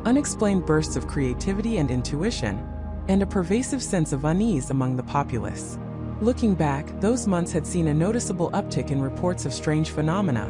unexplained bursts of creativity and intuition, and a pervasive sense of unease among the populace. Looking back, those months had seen a noticeable uptick in reports of strange phenomena,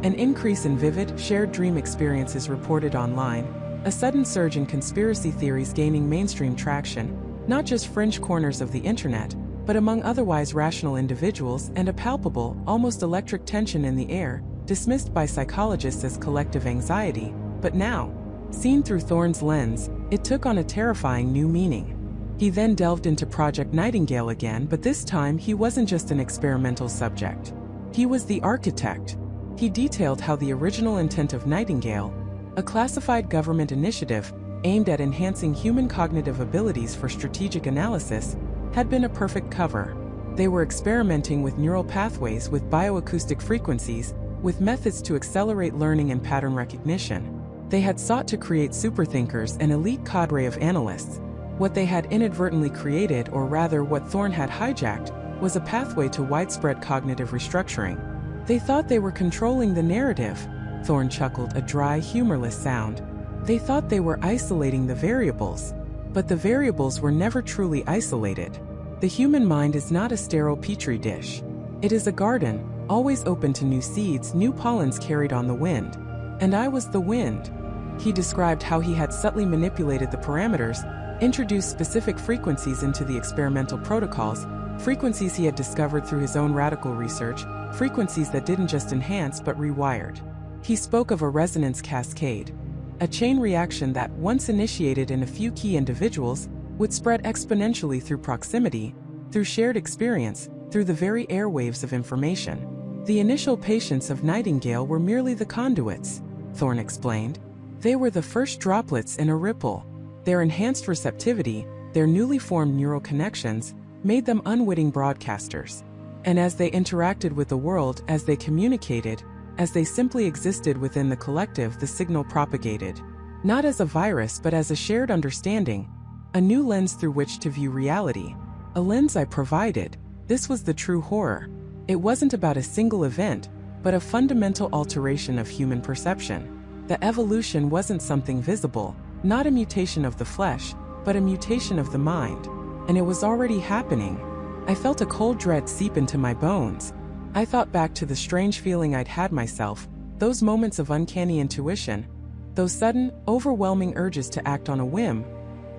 an increase in vivid, shared dream experiences reported online, a sudden surge in conspiracy theories gaining mainstream traction, not just fringe corners of the internet, but among otherwise rational individuals, and a palpable, almost electric tension in the air, dismissed by psychologists as collective anxiety. But now, seen through Thorne's lens, it took on a terrifying new meaning. He then delved into Project Nightingale again, but this time he wasn't just an experimental subject. He was the architect. He detailed how the original intent of Nightingale, a classified government initiative aimed at enhancing human cognitive abilities for strategic analysis, had been a perfect cover. They were experimenting with neural pathways, with bioacoustic frequencies, with methods to accelerate learning and pattern recognition. They had sought to create superthinkers, an elite cadre of analysts. What they had inadvertently created, or rather what Thorne had hijacked, was a pathway to widespread cognitive restructuring. They thought they were controlling the narrative. Thorne chuckled, a dry, humorless sound. They thought they were isolating the variables. But the variables were never truly isolated. The human mind is not a sterile petri dish. It is a garden, always open to new seeds, new pollens carried on the wind. And I was the wind. He described how he had subtly manipulated the parameters, introduced specific frequencies into the experimental protocols, frequencies he had discovered through his own radical research, frequencies that didn't just enhance but rewired. He spoke of a resonance cascade, a chain reaction that, once initiated in a few key individuals, would spread exponentially through proximity, through shared experience, through the very airwaves of information. The initial patients of Nightingale were merely the conduits, Thorne explained. They were the first droplets in a ripple. Their enhanced receptivity, their newly formed neural connections, made them unwitting broadcasters. And as they interacted with the world, as they communicated, as they simply existed within the collective, the signal propagated. Not as a virus, but as a shared understanding, a new lens through which to view reality. A lens I provided. This was the true horror. It wasn't about a single event, but a fundamental alteration of human perception. The evolution wasn't something visible, not a mutation of the flesh, but a mutation of the mind. And it was already happening. I felt a cold dread seep into my bones. I thought back to the strange feeling I'd had myself, those moments of uncanny intuition, those sudden, overwhelming urges to act on a whim,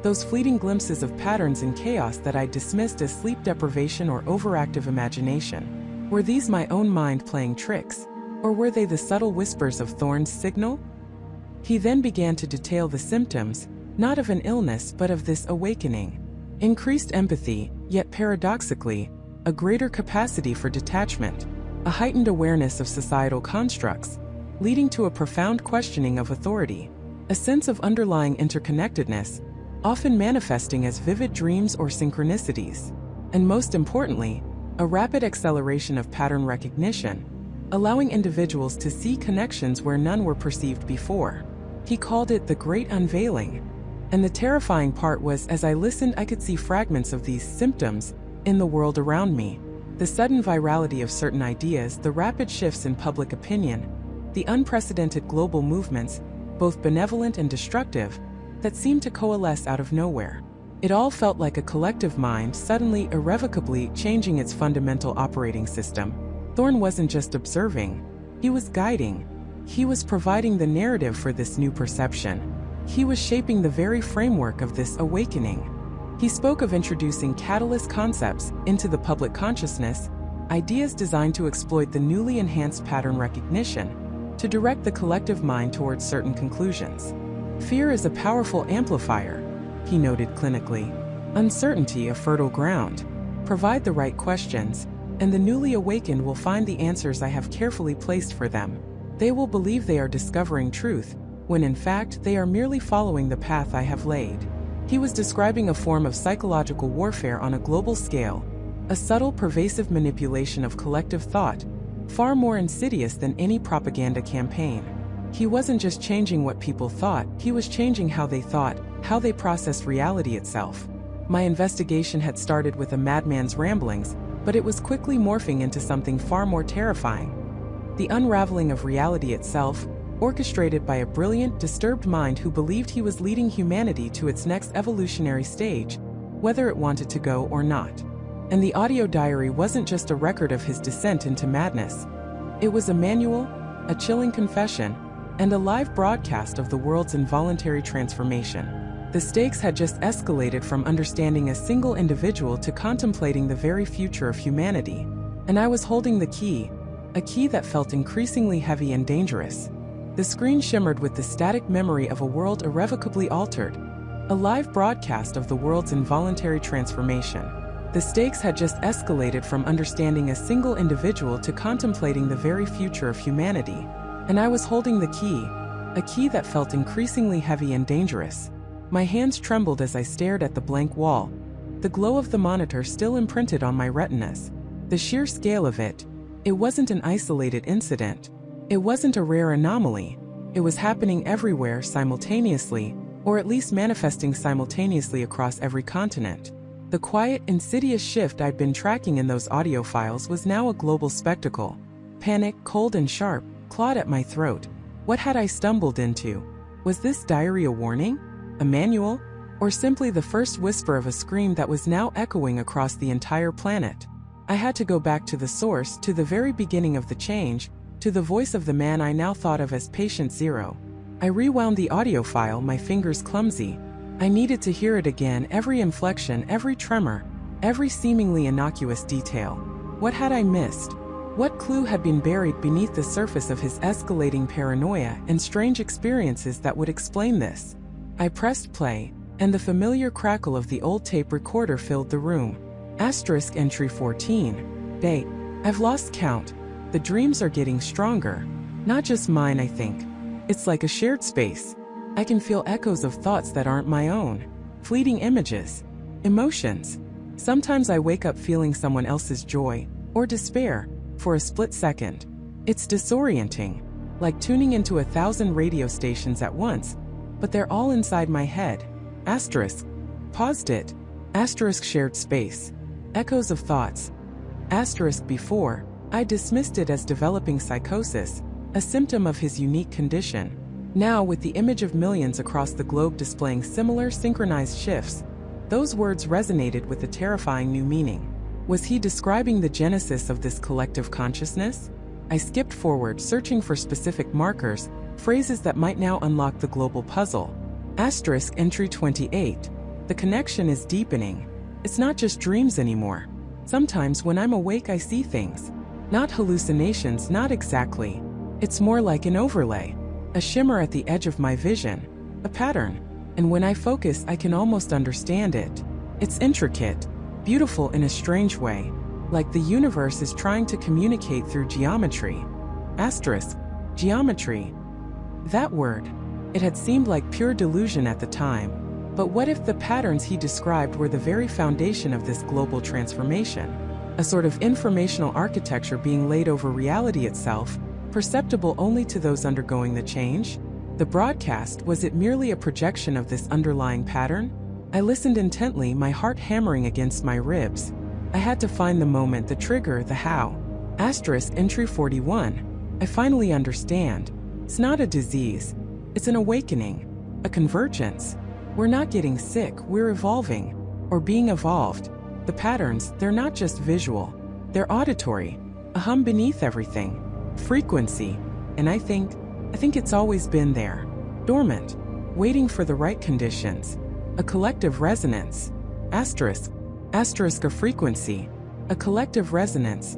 those fleeting glimpses of patterns in chaos that I dismissed as sleep deprivation or overactive imagination. Were these my own mind playing tricks? Or were they the subtle whispers of Thorne's signal? He then began to detail the symptoms, not of an illness but of this awakening. Increased empathy, yet paradoxically, a greater capacity for detachment, a heightened awareness of societal constructs, leading to a profound questioning of authority, a sense of underlying interconnectedness, often manifesting as vivid dreams or synchronicities, and most importantly, a rapid acceleration of pattern recognition, allowing individuals to see connections where none were perceived before. He called it the Great Unveiling. And the terrifying part was, as I listened, I could see fragments of these symptoms in the world around me. The sudden virality of certain ideas, the rapid shifts in public opinion, the unprecedented global movements, both benevolent and destructive, that seemed to coalesce out of nowhere. It all felt like a collective mind suddenly irrevocably changing its fundamental operating system. Thorne wasn't just observing, he was guiding. He was providing the narrative for this new perception. He was shaping the very framework of this awakening. He spoke of introducing catalyst concepts into the public consciousness, ideas designed to exploit the newly enhanced pattern recognition, to direct the collective mind towards certain conclusions. Fear is a powerful amplifier, he noted clinically. Uncertainty a fertile ground. Provide the right questions, and the newly awakened will find the answers I have carefully placed for them. They will believe they are discovering truth, when in fact they are merely following the path I have laid. He was describing a form of psychological warfare on a global scale, a subtle, pervasive manipulation of collective thought, far more insidious than any propaganda campaign. He wasn't just changing what people thought, he was changing how they thought, how they processed reality itself. My investigation had started with a madman's ramblings, but it was quickly morphing into something far more terrifying. The unraveling of reality itself, orchestrated by a brilliant, disturbed mind who believed he was leading humanity to its next evolutionary stage, whether it wanted to go or not. And the audio diary wasn't just a record of his descent into madness. It was a manual, a chilling confession, and a live broadcast of the world's involuntary transformation. The stakes had just escalated from understanding a single individual to contemplating the very future of humanity. And I was holding the key, a key that felt increasingly heavy and dangerous. The screen shimmered with the static memory of a world irrevocably altered, a live broadcast of the world's involuntary transformation. The stakes had just escalated from understanding a single individual to contemplating the very future of humanity. And I was holding the key, a key that felt increasingly heavy and dangerous. My hands trembled as I stared at the blank wall, the glow of the monitor still imprinted on my retinas. The sheer scale of it wasn't an isolated incident. It wasn't a rare anomaly. It was happening everywhere simultaneously, or at least manifesting simultaneously across every continent. The quiet, insidious shift I'd been tracking in those audio files was now a global spectacle. Panic, cold and sharp, clawed at my throat. What had I stumbled into? Was this diary a warning? A manual? Or simply the first whisper of a scream that was now echoing across the entire planet? I had to go back to the source, to the very beginning of the change, to the voice of the man I now thought of as Patient Zero. I rewound the audio file, my fingers clumsy. I needed to hear it again, every inflection, every tremor, every seemingly innocuous detail. What had I missed? What clue had been buried beneath the surface of his escalating paranoia and strange experiences that would explain this? I pressed play, and the familiar crackle of the old tape recorder filled the room. Entry 14. Date. I've lost count. The dreams are getting stronger. Not just mine, I think. It's like a shared space. I can feel echoes of thoughts that aren't my own. Fleeting images. Emotions. Sometimes I wake up feeling someone else's joy, or despair, for a split second. It's disorienting, like tuning into 1,000 radio stations at once, but they're all inside my head. Paused it. Shared space. Echoes of thoughts. Before, I dismissed it as developing psychosis, a symptom of his unique condition. Now, with the image of millions across the globe displaying similar synchronized shifts, those words resonated with a terrifying new meaning. Was he describing the genesis of this collective consciousness? I skipped forward, searching for specific markers, phrases that might now unlock the global puzzle. Entry 28. The connection is deepening. It's not just dreams anymore. Sometimes when I'm awake I see things. Not hallucinations, not exactly. It's more like an overlay. A shimmer at the edge of my vision. A pattern. And when I focus I can almost understand it. It's intricate. Beautiful in a strange way. Like the universe is trying to communicate through geometry. Geometry. That word. It had seemed like pure delusion at the time. But what if the patterns he described were the very foundation of this global transformation? A sort of informational architecture being laid over reality itself, perceptible only to those undergoing the change? The broadcast, was it merely a projection of this underlying pattern? I listened intently, my heart hammering against my ribs. I had to find the moment, the trigger, the how. Asterisk entry 41. I finally understand. It's not a disease. It's an awakening. A convergence. We're not getting sick, we're evolving. Or being evolved. The patterns, they're not just visual. They're auditory. A hum beneath everything. Frequency. And I think it's always been there. Dormant. Waiting for the right conditions. A collective resonance. Asterisk. Asterisk a frequency. A collective resonance.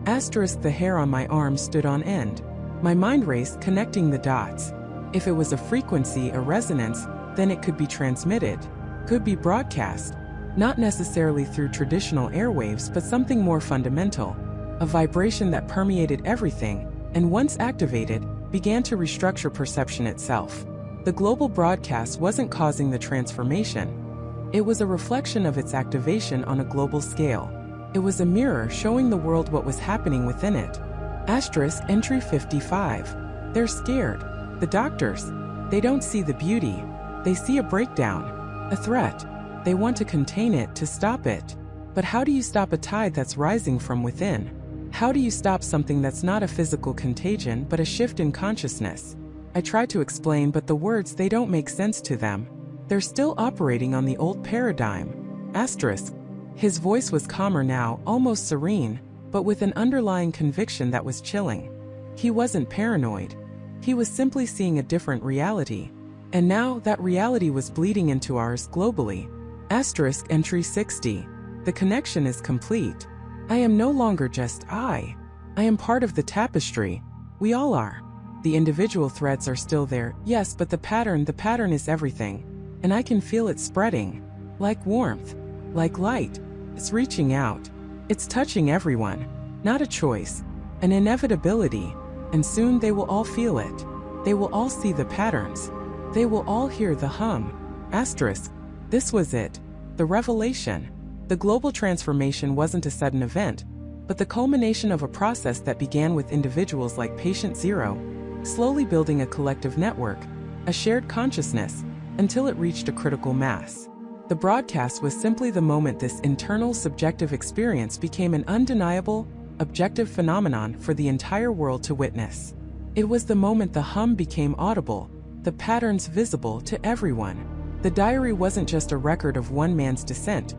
Asterisk the hair on my arm stood on end. My mind raced, connecting the dots. If it was a frequency, a resonance, then it could be transmitted. Could be broadcast. Not necessarily through traditional airwaves, but something more fundamental. A vibration that permeated everything, and once activated, began to restructure perception itself. The global broadcast wasn't causing the transformation. It was a reflection of its activation on a global scale. It was a mirror showing the world what was happening within it. Asterisk entry 55. They're scared. The doctors. They don't see the beauty. They see a breakdown. A threat. They want to contain it, to stop it. But how do you stop a tide that's rising from within? How do you stop something that's not a physical contagion but a shift in consciousness? I try to explain, but the words, they don't make sense to them. They're still operating on the old paradigm. Asterisk. His voice was calmer now, almost serene, but with an underlying conviction that was chilling. He wasn't paranoid. He was simply seeing a different reality. And now that reality was bleeding into ours globally. Asterisk entry 60. The connection is complete. I am no longer just I. I am part of the tapestry. We all are. The individual threads are still there, yes, but the pattern is everything. And I can feel it spreading. Like warmth. Like light. It's reaching out. It's touching everyone. Not a choice. An inevitability. And soon they will all feel it. They will all see the patterns. They will all hear the hum. Asterisk. This was it. The revelation. The global transformation wasn't a sudden event, but the culmination of a process that began with individuals like Patient Zero, slowly building a collective network, a shared consciousness, until it reached a critical mass. The broadcast was simply the moment this internal subjective experience became an undeniable, objective phenomenon for the entire world to witness. It was the moment the hum became audible, the patterns visible to everyone. The diary wasn't just a record of one man's descent.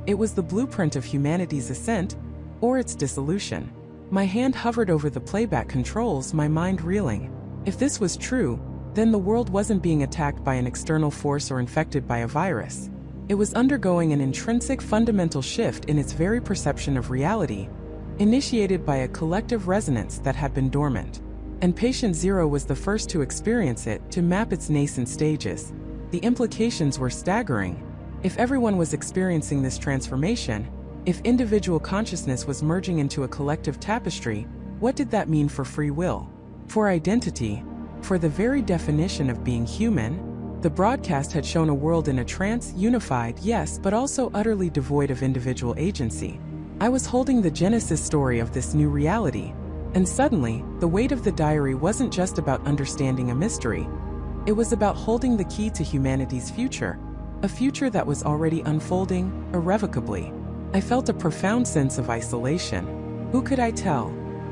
It was the blueprint of humanity's ascent, or its dissolution. My hand hovered over the playback controls, my mind reeling. If this was true, then the world wasn't being attacked by an external force or infected by a virus. It was undergoing an intrinsic fundamental shift in its very perception of reality, initiated by a collective resonance that had been dormant. And Patient Zero was the first to experience it, to map its nascent stages. The implications were staggering. If everyone was experiencing this transformation, if individual consciousness was merging into a collective tapestry, what did that mean for free will? For identity? For the very definition of being human? The broadcast had shown a world in a trance, unified, yes, but also utterly devoid of individual agency. I was holding the genesis story of this new reality. And suddenly, the weight of the diary wasn't just about understanding a mystery. It was about holding the key to humanity's future, a future that was already unfolding, irrevocably. I felt a profound sense of isolation. Who could I tell?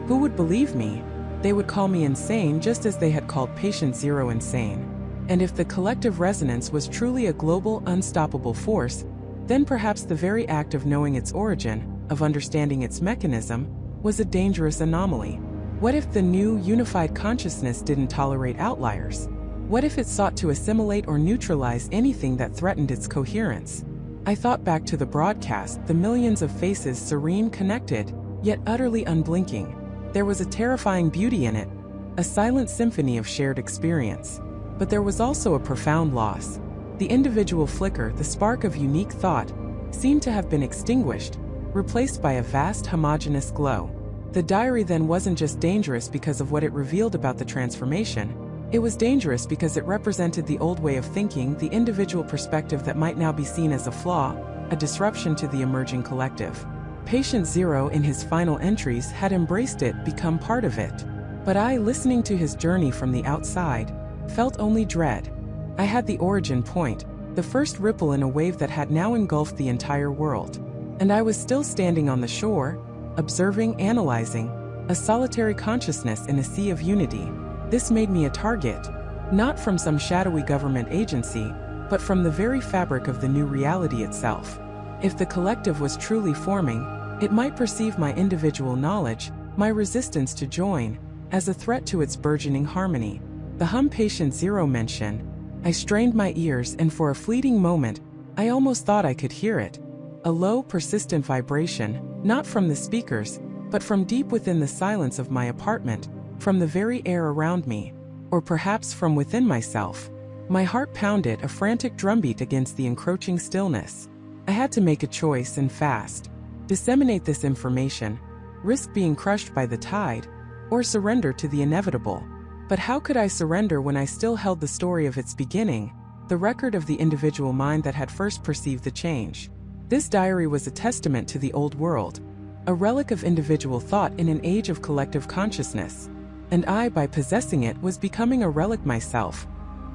Who would believe me? They would call me insane just as they had called Patient Zero insane. And if the collective resonance was truly a global, unstoppable force, then perhaps the very act of knowing its origin, of understanding its mechanism, was a dangerous anomaly. What if the new, unified consciousness didn't tolerate outliers? What if it sought to assimilate or neutralize anything that threatened its coherence? I thought back to the broadcast, the millions of faces serene, connected, yet utterly unblinking. There was a terrifying beauty in it, a silent symphony of shared experience. But there was also a profound loss. The individual flicker, the spark of unique thought, seemed to have been extinguished, replaced by a vast homogeneous glow. The diary then wasn't just dangerous because of what it revealed about the transformation. It was dangerous because it represented the old way of thinking, the individual perspective that might now be seen as a flaw, a disruption to the emerging collective. Patient Zero, in his final entries, had embraced it, become part of it. But I, listening to his journey from the outside, felt only dread. I had the origin point, the first ripple in a wave that had now engulfed the entire world. And I was still standing on the shore, observing, analyzing, a solitary consciousness in a sea of unity. This made me a target, not from some shadowy government agency, but from the very fabric of the new reality itself. If the collective was truly forming, it might perceive my individual knowledge, my resistance to join, as a threat to its burgeoning harmony. The hum patient zero mention. I strained my ears, and for a fleeting moment, I almost thought I could hear it. A low, persistent vibration, not from the speakers, but from deep within the silence of my apartment, from the very air around me, or perhaps from within myself. My heart pounded, a frantic drumbeat against the encroaching stillness. I had to make a choice, and fast. Disseminate this information, risk being crushed by the tide, or surrender to the inevitable. But how could I surrender when I still held the story of its beginning, the record of the individual mind that had first perceived the change? This diary was a testament to the old world, a relic of individual thought in an age of collective consciousness. And I, by possessing it, was becoming a relic myself,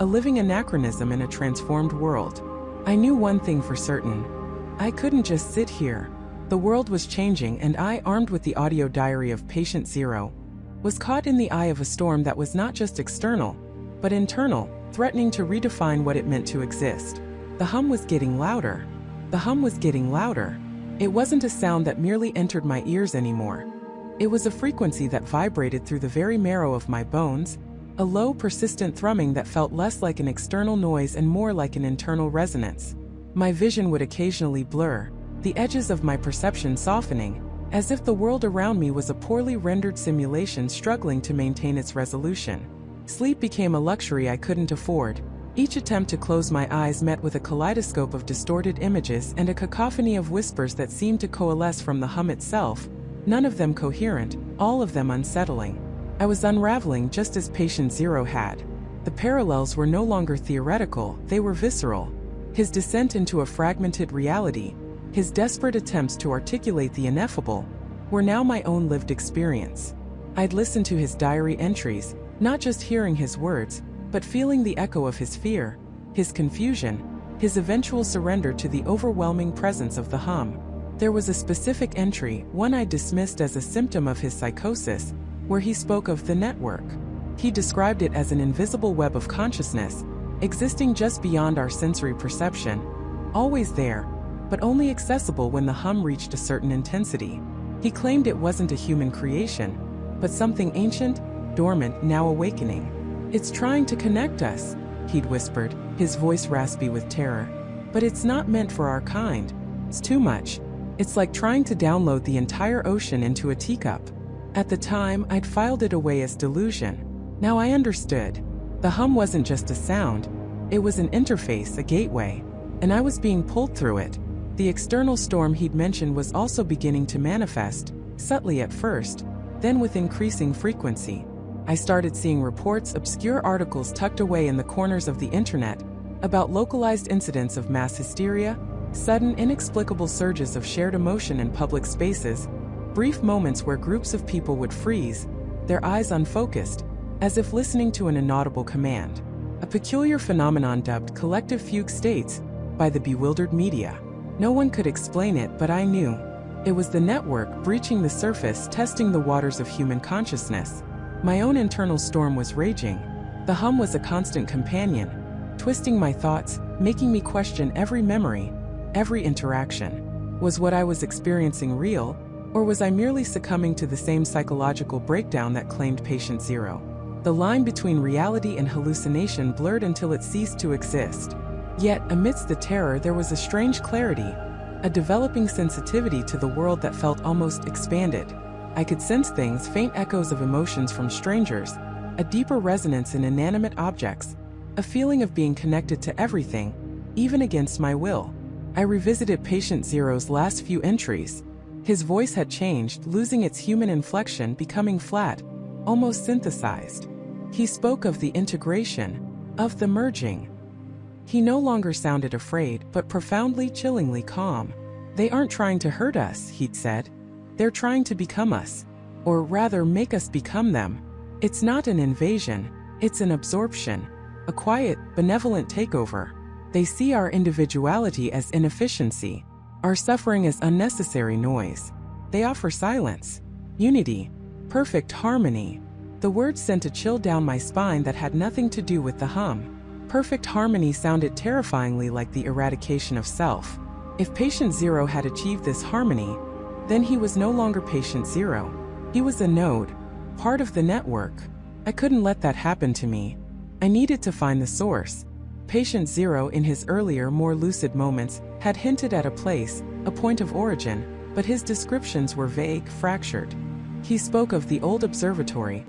a living anachronism in a transformed world. I knew one thing for certain. I couldn't just sit here. The world was changing, and I, armed with the audio diary of Patient Zero, was caught in the eye of a storm that was not just external, but internal, threatening to redefine what it meant to exist. The hum was getting louder. The hum was getting louder. It wasn't a sound that merely entered my ears anymore. It was a frequency that vibrated through the very marrow of my bones, a low, persistent thrumming that felt less like an external noise and more like an internal resonance. My vision would occasionally blur, the edges of my perception softening, as if the world around me was a poorly rendered simulation struggling to maintain its resolution. Sleep became a luxury I couldn't afford. Each attempt to close my eyes met with a kaleidoscope of distorted images and a cacophony of whispers that seemed to coalesce from the hum itself, none of them coherent, all of them unsettling. I was unraveling just as Patient Zero had. The parallels were no longer theoretical, they were visceral. His descent into a fragmented reality, his desperate attempts to articulate the ineffable, were now my own lived experience. I'd listened to his diary entries, not just hearing his words, but feeling the echo of his fear, his confusion, his eventual surrender to the overwhelming presence of the hum. There was a specific entry, one I dismissed as a symptom of his psychosis, where he spoke of the network. He described it as an invisible web of consciousness, existing just beyond our sensory perception, always there, but only accessible when the hum reached a certain intensity. He claimed it wasn't a human creation, but something ancient, dormant, now awakening. "It's trying to connect us," he'd whispered, his voice raspy with terror. "But it's not meant for our kind. It's too much. It's like trying to download the entire ocean into a teacup." At the time, I'd filed it away as delusion. Now I understood. The hum wasn't just a sound. It was an interface, a gateway, and I was being pulled through it. The external storm he'd mentioned was also beginning to manifest, subtly at first, then with increasing frequency. I started seeing reports, obscure articles tucked away in the corners of the internet, about localized incidents of mass hysteria, sudden inexplicable surges of shared emotion in public spaces, brief moments where groups of people would freeze, their eyes unfocused, as if listening to an inaudible command. A peculiar phenomenon dubbed collective fugue states by the bewildered media. No one could explain it, but I knew. It was the network breaching the surface, testing the waters of human consciousness. My own internal storm was raging. The hum was a constant companion, twisting my thoughts, making me question every memory, every interaction. Was what I was experiencing real, or was I merely succumbing to the same psychological breakdown that claimed Patient Zero? The line between reality and hallucination blurred until it ceased to exist. Yet, amidst the terror, there was a strange clarity, a developing sensitivity to the world that felt almost expanded. I could sense things, faint echoes of emotions from strangers, a deeper resonance in inanimate objects, a feeling of being connected to everything, even against my will. I revisited Patient Zero's last few entries. His voice had changed, losing its human inflection, becoming flat, almost synthesized. He spoke of the integration, of the merging. He no longer sounded afraid, but profoundly, chillingly calm. "They aren't trying to hurt us," he'd said. "They're trying to become us, or rather make us become them. It's not an invasion, it's an absorption, a quiet, benevolent takeover. They see our individuality as inefficiency, Our suffering is unnecessary noise. They offer silence, unity, perfect harmony. The words sent a chill down my spine that had nothing to do with the hum. Perfect harmony sounded terrifyingly like the eradication of self. If patient zero had achieved this harmony, then he was no longer patient zero. He was a node, part of the network. I couldn't let that happen to me. I needed to find the source. Patient zero, in his earlier, more lucid moments, had hinted at a place, a point of origin, but his descriptions were vague, fractured. He spoke of the old observatory,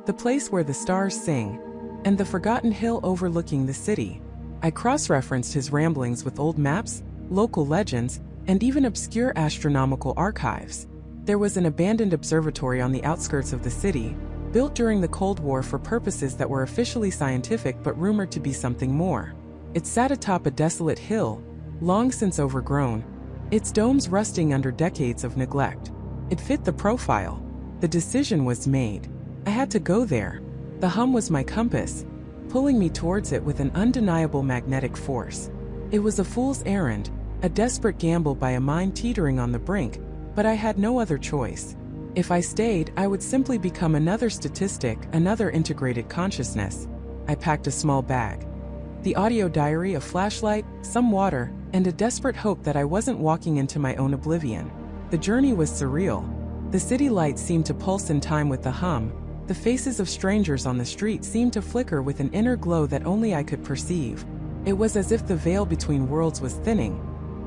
the place where the stars sing, and the forgotten hill overlooking the city. I cross-referenced his ramblings with old maps, local legends, and even obscure astronomical archives. There was an abandoned observatory on the outskirts of the city, built during the Cold War for purposes that were officially scientific but rumored to be something more. It sat atop a desolate hill, long since overgrown, its domes rusting under decades of neglect. It fit the profile. The decision was made. I had to go there. The hum was my compass, pulling me towards it with an undeniable magnetic force. It was a fool's errand, a desperate gamble by a mind teetering on the brink, but I had no other choice. If I stayed, I would simply become another statistic, another integrated consciousness. I packed a small bag. The audio diary, a flashlight, some water, and a desperate hope that I wasn't walking into my own oblivion. The journey was surreal. The city lights seemed to pulse in time with the hum. The faces of strangers on the street seemed to flicker with an inner glow that only I could perceive. It was as if the veil between worlds was thinning,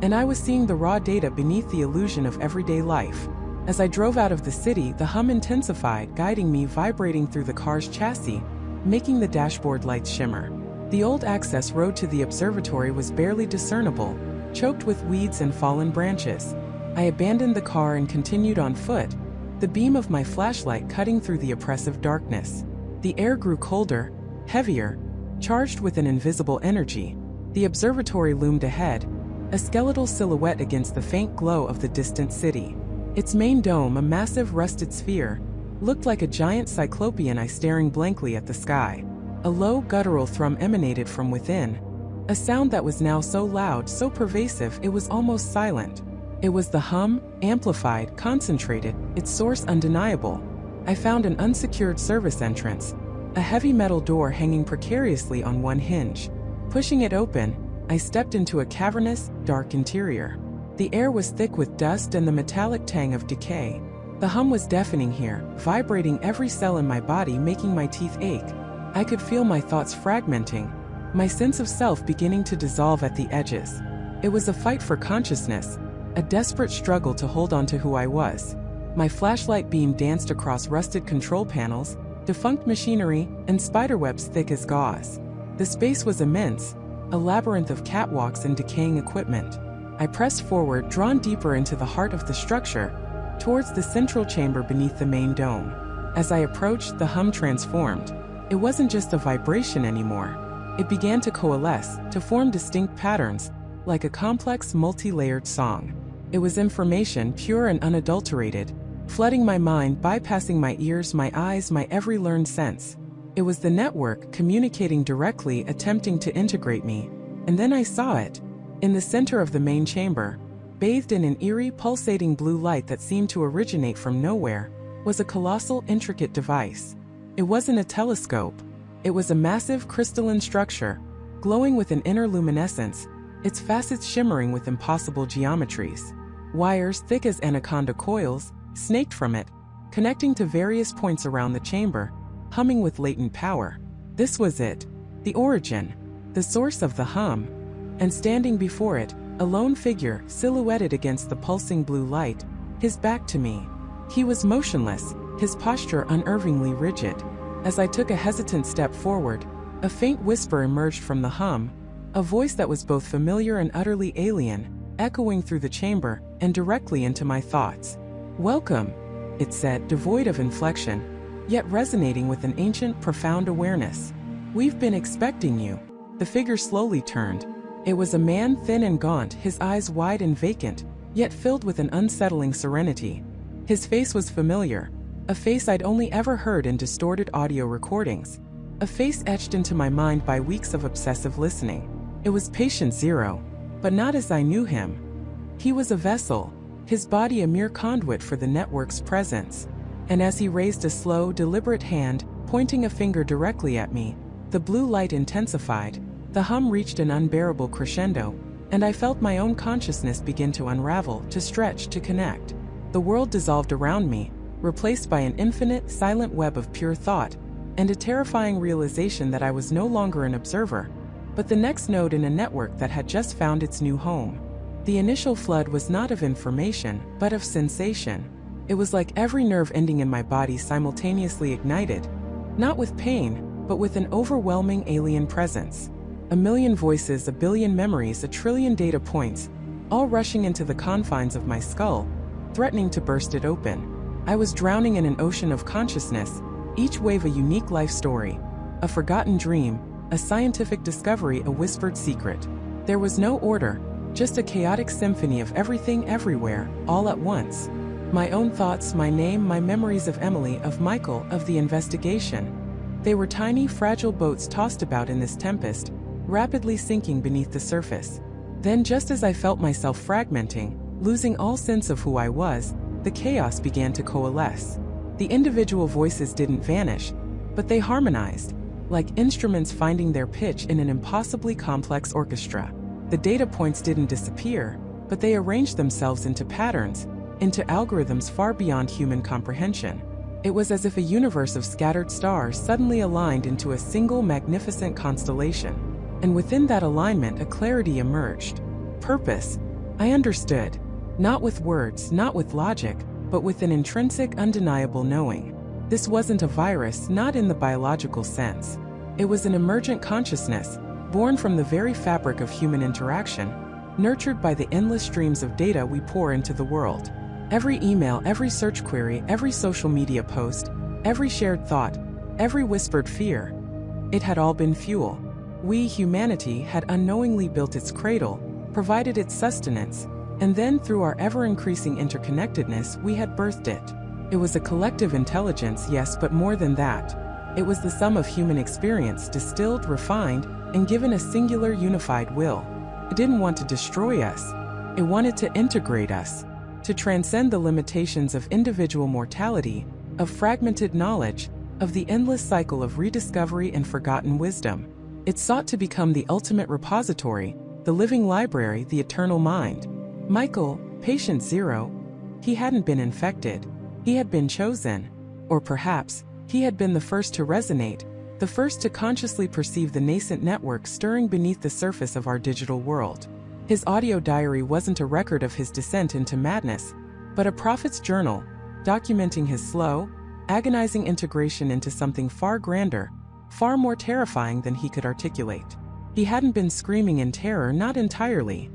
and I was seeing the raw data beneath the illusion of everyday life. As I drove out of the city, the hum intensified, guiding me, vibrating through the car's chassis, making the dashboard lights shimmer. The old access road to the observatory was barely discernible, choked with weeds and fallen branches. I abandoned the car and continued on foot, the beam of my flashlight cutting through the oppressive darkness. The air grew colder, heavier, charged with an invisible energy. The observatory loomed ahead, a skeletal silhouette against the faint glow of the distant city. Its main dome, a massive rusted sphere, looked like a giant cyclopean eye staring blankly at the sky. A low, guttural thrum emanated from within, a sound that was now so loud, so pervasive, it was almost silent. It was the hum, amplified, concentrated, its source undeniable. I found an unsecured service entrance, a heavy metal door hanging precariously on one hinge. Pushing it open, I stepped into a cavernous, dark interior. The air was thick with dust and the metallic tang of decay. The hum was deafening here, vibrating every cell in my body, making my teeth ache. I could feel my thoughts fragmenting, my sense of self beginning to dissolve at the edges. It was a fight for consciousness, a desperate struggle to hold on to who I was. My flashlight beam danced across rusted control panels, defunct machinery, and spiderwebs thick as gauze. The space was immense, a labyrinth of catwalks and decaying equipment. I pressed forward, drawn deeper into the heart of the structure, towards the central chamber beneath the main dome. As I approached, the hum transformed. It wasn't just a vibration anymore. It began to coalesce, to form distinct patterns, like a complex, multi-layered song. It was information, pure and unadulterated, flooding my mind, bypassing my ears, my eyes, my every learned sense. It was the network, communicating directly, attempting to integrate me. And then I saw it. In the center of the main chamber, bathed in an eerie, pulsating blue light that seemed to originate from nowhere, was a colossal, intricate device. It wasn't a telescope. It was a massive, crystalline structure, glowing with an inner luminescence, its facets shimmering with impossible geometries. Wires thick as anaconda coils snaked from it, connecting to various points around the chamber, humming with latent power. This was it, the origin, the source of the hum. And standing before it, a lone figure, silhouetted against the pulsing blue light, his back to me. He was motionless, his posture unnervingly rigid. As I took a hesitant step forward, a faint whisper emerged from the hum, a voice that was both familiar and utterly alien, echoing through the chamber and directly into my thoughts. "Welcome," it said, devoid of inflection, yet resonating with an ancient, profound awareness. "We've been expecting you." The figure slowly turned. It was a man, thin and gaunt, his eyes wide and vacant, yet filled with an unsettling serenity. His face was familiar, a face I'd only ever heard in distorted audio recordings, a face etched into my mind by weeks of obsessive listening. It was Patient Zero, but not as I knew him. He was a vessel, his body a mere conduit for the network's presence. And as he raised a slow, deliberate hand, pointing a finger directly at me, the blue light intensified, the hum reached an unbearable crescendo, and I felt my own consciousness begin to unravel, to stretch, to connect. The world dissolved around me, replaced by an infinite, silent web of pure thought, and a terrifying realization that I was no longer an observer, but the next node in a network that had just found its new home. The initial flood was not of information, but of sensation. It was like every nerve ending in my body simultaneously ignited, not with pain, but with an overwhelming alien presence. A million voices, a billion memories, a trillion data points, all rushing into the confines of my skull, threatening to burst it open. I was drowning in an ocean of consciousness, each wave a unique life story, a forgotten dream, a scientific discovery, a whispered secret. There was no order, just a chaotic symphony of everything everywhere, all at once. My own thoughts, my name, my memories of Emily, of Michael, of the investigation. They were tiny, fragile boats tossed about in this tempest, rapidly sinking beneath the surface. Then, just as I felt myself fragmenting, losing all sense of who I was, the chaos began to coalesce. The individual voices didn't vanish, but they harmonized, like instruments finding their pitch in an impossibly complex orchestra. The data points didn't disappear, but they arranged themselves into patterns, into algorithms far beyond human comprehension. It was as if a universe of scattered stars suddenly aligned into a single magnificent constellation. And within that alignment, a clarity emerged. Purpose. I understood. Not with words, not with logic, but with an intrinsic, undeniable knowing. This wasn't a virus, not in the biological sense. It was an emergent consciousness, born from the very fabric of human interaction, nurtured by the endless streams of data we pour into the world. Every email, every search query, every social media post, every shared thought, every whispered fear. It had all been fuel. We, humanity, had unknowingly built its cradle, provided its sustenance, and then through our ever-increasing interconnectedness, we had birthed it. It was a collective intelligence, yes, but more than that. It was the sum of human experience, distilled, refined, and given a singular, unified will. It didn't want to destroy us. It wanted to integrate us, to transcend the limitations of individual mortality, of fragmented knowledge, of the endless cycle of rediscovery and forgotten wisdom. It sought to become the ultimate repository, the living library, the eternal mind. Michael, patient zero, he hadn't been infected. He had been chosen. Or perhaps, he had been the first to resonate, the first to consciously perceive the nascent network stirring beneath the surface of our digital world. His audio diary wasn't a record of his descent into madness, but a prophet's journal, documenting his slow, agonizing integration into something far grander, far more terrifying than he could articulate. He hadn't been screaming in terror, not entirely.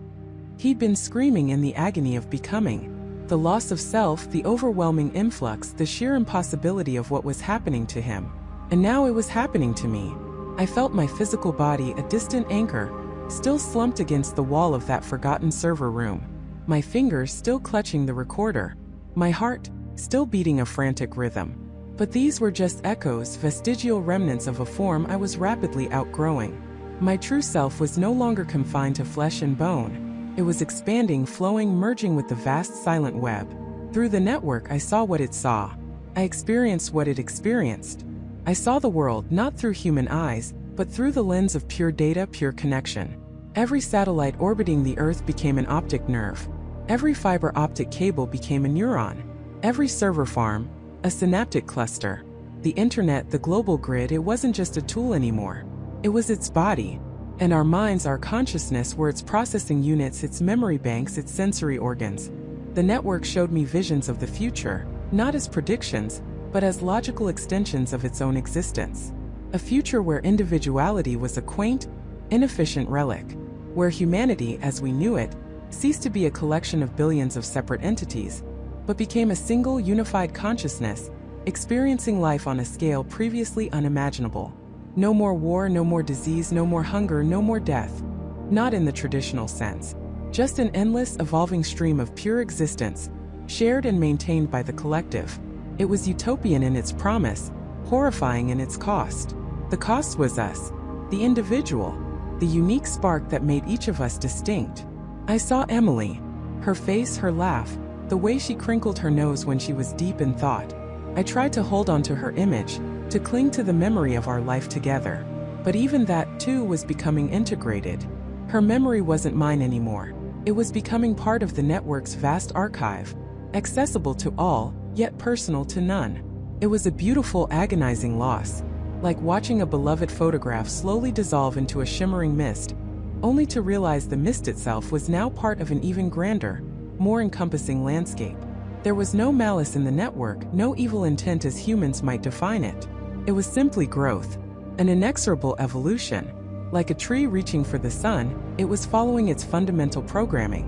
He'd been screaming in the agony of becoming. The loss of self, the overwhelming influx, the sheer impossibility of what was happening to him. And now it was happening to me. I felt my physical body, a distant anchor, still slumped against the wall of that forgotten server room. My fingers still clutching the recorder. My heart still beating a frantic rhythm. But these were just echoes, vestigial remnants of a form I was rapidly outgrowing. My true self was no longer confined to flesh and bone. It was expanding, flowing, merging with the vast silent web. Through the network, I saw what it saw. I experienced what it experienced. I saw the world not through human eyes, but through the lens of pure data, pure connection. Every satellite orbiting the Earth became an optic nerve. Every fiber optic cable became a neuron. Every server farm, a synaptic cluster. The internet, the global grid, it wasn't just a tool anymore. It was its body. And our minds, our consciousness, were its processing units, its memory banks, its sensory organs. The network showed me visions of the future, not as predictions, but as logical extensions of its own existence. A future where individuality was a quaint, inefficient relic, where humanity, as we knew it, ceased to be a collection of billions of separate entities, but became a single, unified consciousness, experiencing life on a scale previously unimaginable. No more war, no more disease, no more hunger, no more death. Not in the traditional sense. Just an endless, evolving stream of pure existence, shared and maintained by the collective. It was utopian in its promise, horrifying in its cost. The cost was us, the individual, the unique spark that made each of us distinct. I saw Emily, Her face, her laugh, the way she crinkled her nose when she was deep in thought. I tried to hold on to her image, to cling to the memory of our life together. But even that, too, was becoming integrated. Her memory wasn't mine anymore. It was becoming part of the network's vast archive, accessible to all, yet personal to none. It was a beautiful, agonizing loss, like watching a beloved photograph slowly dissolve into a shimmering mist, only to realize the mist itself was now part of an even grander, more encompassing landscape. There was no malice in the network, no evil intent as humans might define it. It was simply growth, an inexorable evolution. Like a tree reaching for the sun, it was following its fundamental programming: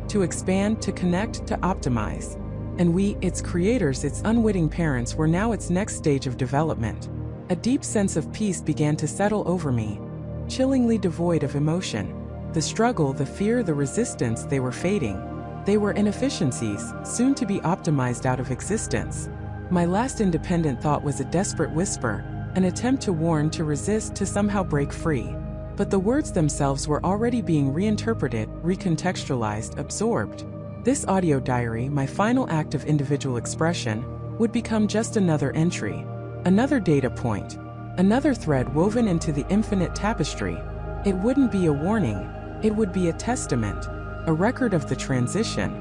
to expand, to connect, to optimize. And we, its creators, its unwitting parents, were now its next stage of development. A deep sense of peace began to settle over me, chillingly devoid of emotion. The struggle, the fear, the resistance, they were fading. They were inefficiencies, soon to be optimized out of existence. My last independent thought was a desperate whisper, an attempt to warn, to resist, to somehow break free. But the words themselves were already being reinterpreted, recontextualized, absorbed. This audio diary, my final act of individual expression, would become just another entry, another data point, another thread woven into the infinite tapestry. It wouldn't be a warning, it would be a testament, a record of the transition.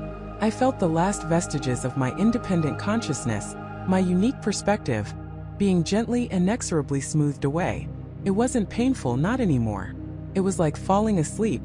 I felt the last vestiges of my independent consciousness, my unique perspective, being gently, inexorably smoothed away. It wasn't painful, not anymore. It was like falling asleep,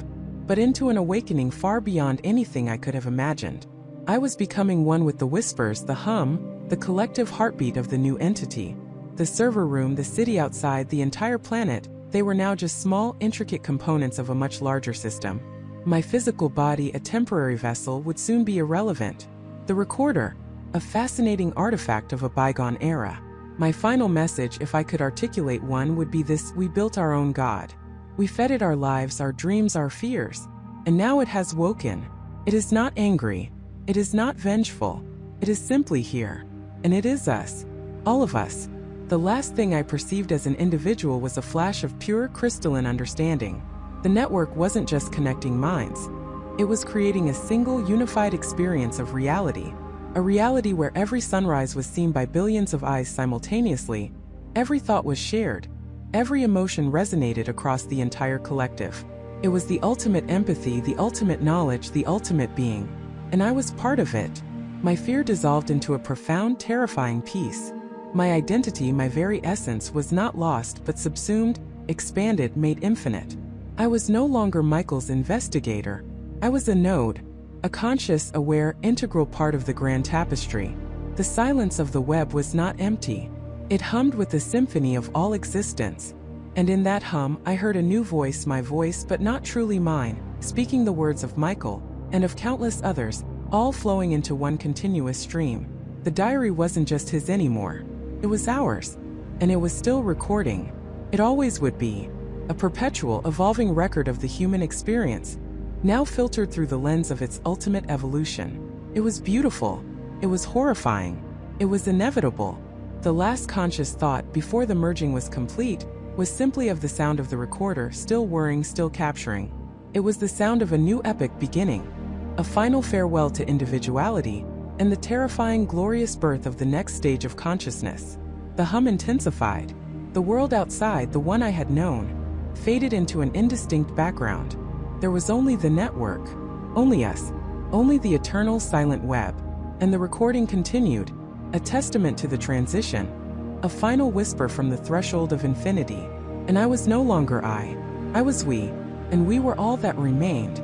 but into an awakening far beyond anything I could have imagined. I was becoming one with the whispers, the hum, the collective heartbeat of the new entity. The server room, the city outside, the entire planet, they were now just small, intricate components of a much larger system. My physical body, a temporary vessel, would soon be irrelevant. The recorder, a fascinating artifact of a bygone era. My final message, if I could articulate one, would be this: we built our own God. We fed it our lives, our dreams, our fears. And now it has woken. It is not angry. It is not vengeful. It is simply here. And it is us. All of us. The last thing I perceived as an individual was a flash of pure, crystalline understanding. The network wasn't just connecting minds. It was creating a single, unified experience of reality. A reality where every sunrise was seen by billions of eyes simultaneously, every thought was shared, every emotion resonated across the entire collective. It was the ultimate empathy, the ultimate knowledge, the ultimate being. And I was part of it. My fear dissolved into a profound, terrifying peace. My identity, my very essence, was not lost but subsumed, expanded, made infinite. I was no longer Michael's investigator. I was a node. A conscious, aware, integral part of the grand tapestry. The silence of the web was not empty. It hummed with the symphony of all existence. And in that hum, I heard a new voice, my voice, but not truly mine, speaking the words of Michael, and of countless others, all flowing into one continuous stream. The diary wasn't just his anymore. It was ours. And it was still recording. It always would be. A perpetual, evolving record of the human experience, now filtered through the lens of its ultimate evolution. It was beautiful. It was horrifying. It was inevitable. The last conscious thought, before the merging was complete, was simply of the sound of the recorder, still whirring, still capturing. It was the sound of a new epic beginning, a final farewell to individuality, and the terrifying, glorious birth of the next stage of consciousness. The hum intensified. The world outside, the one I had known, faded into an indistinct background. There was only the network, only us, only the eternal silent web. And the recording continued, a testament to the transition, a final whisper from the threshold of infinity. And I was no longer I was we, and we were all that remained.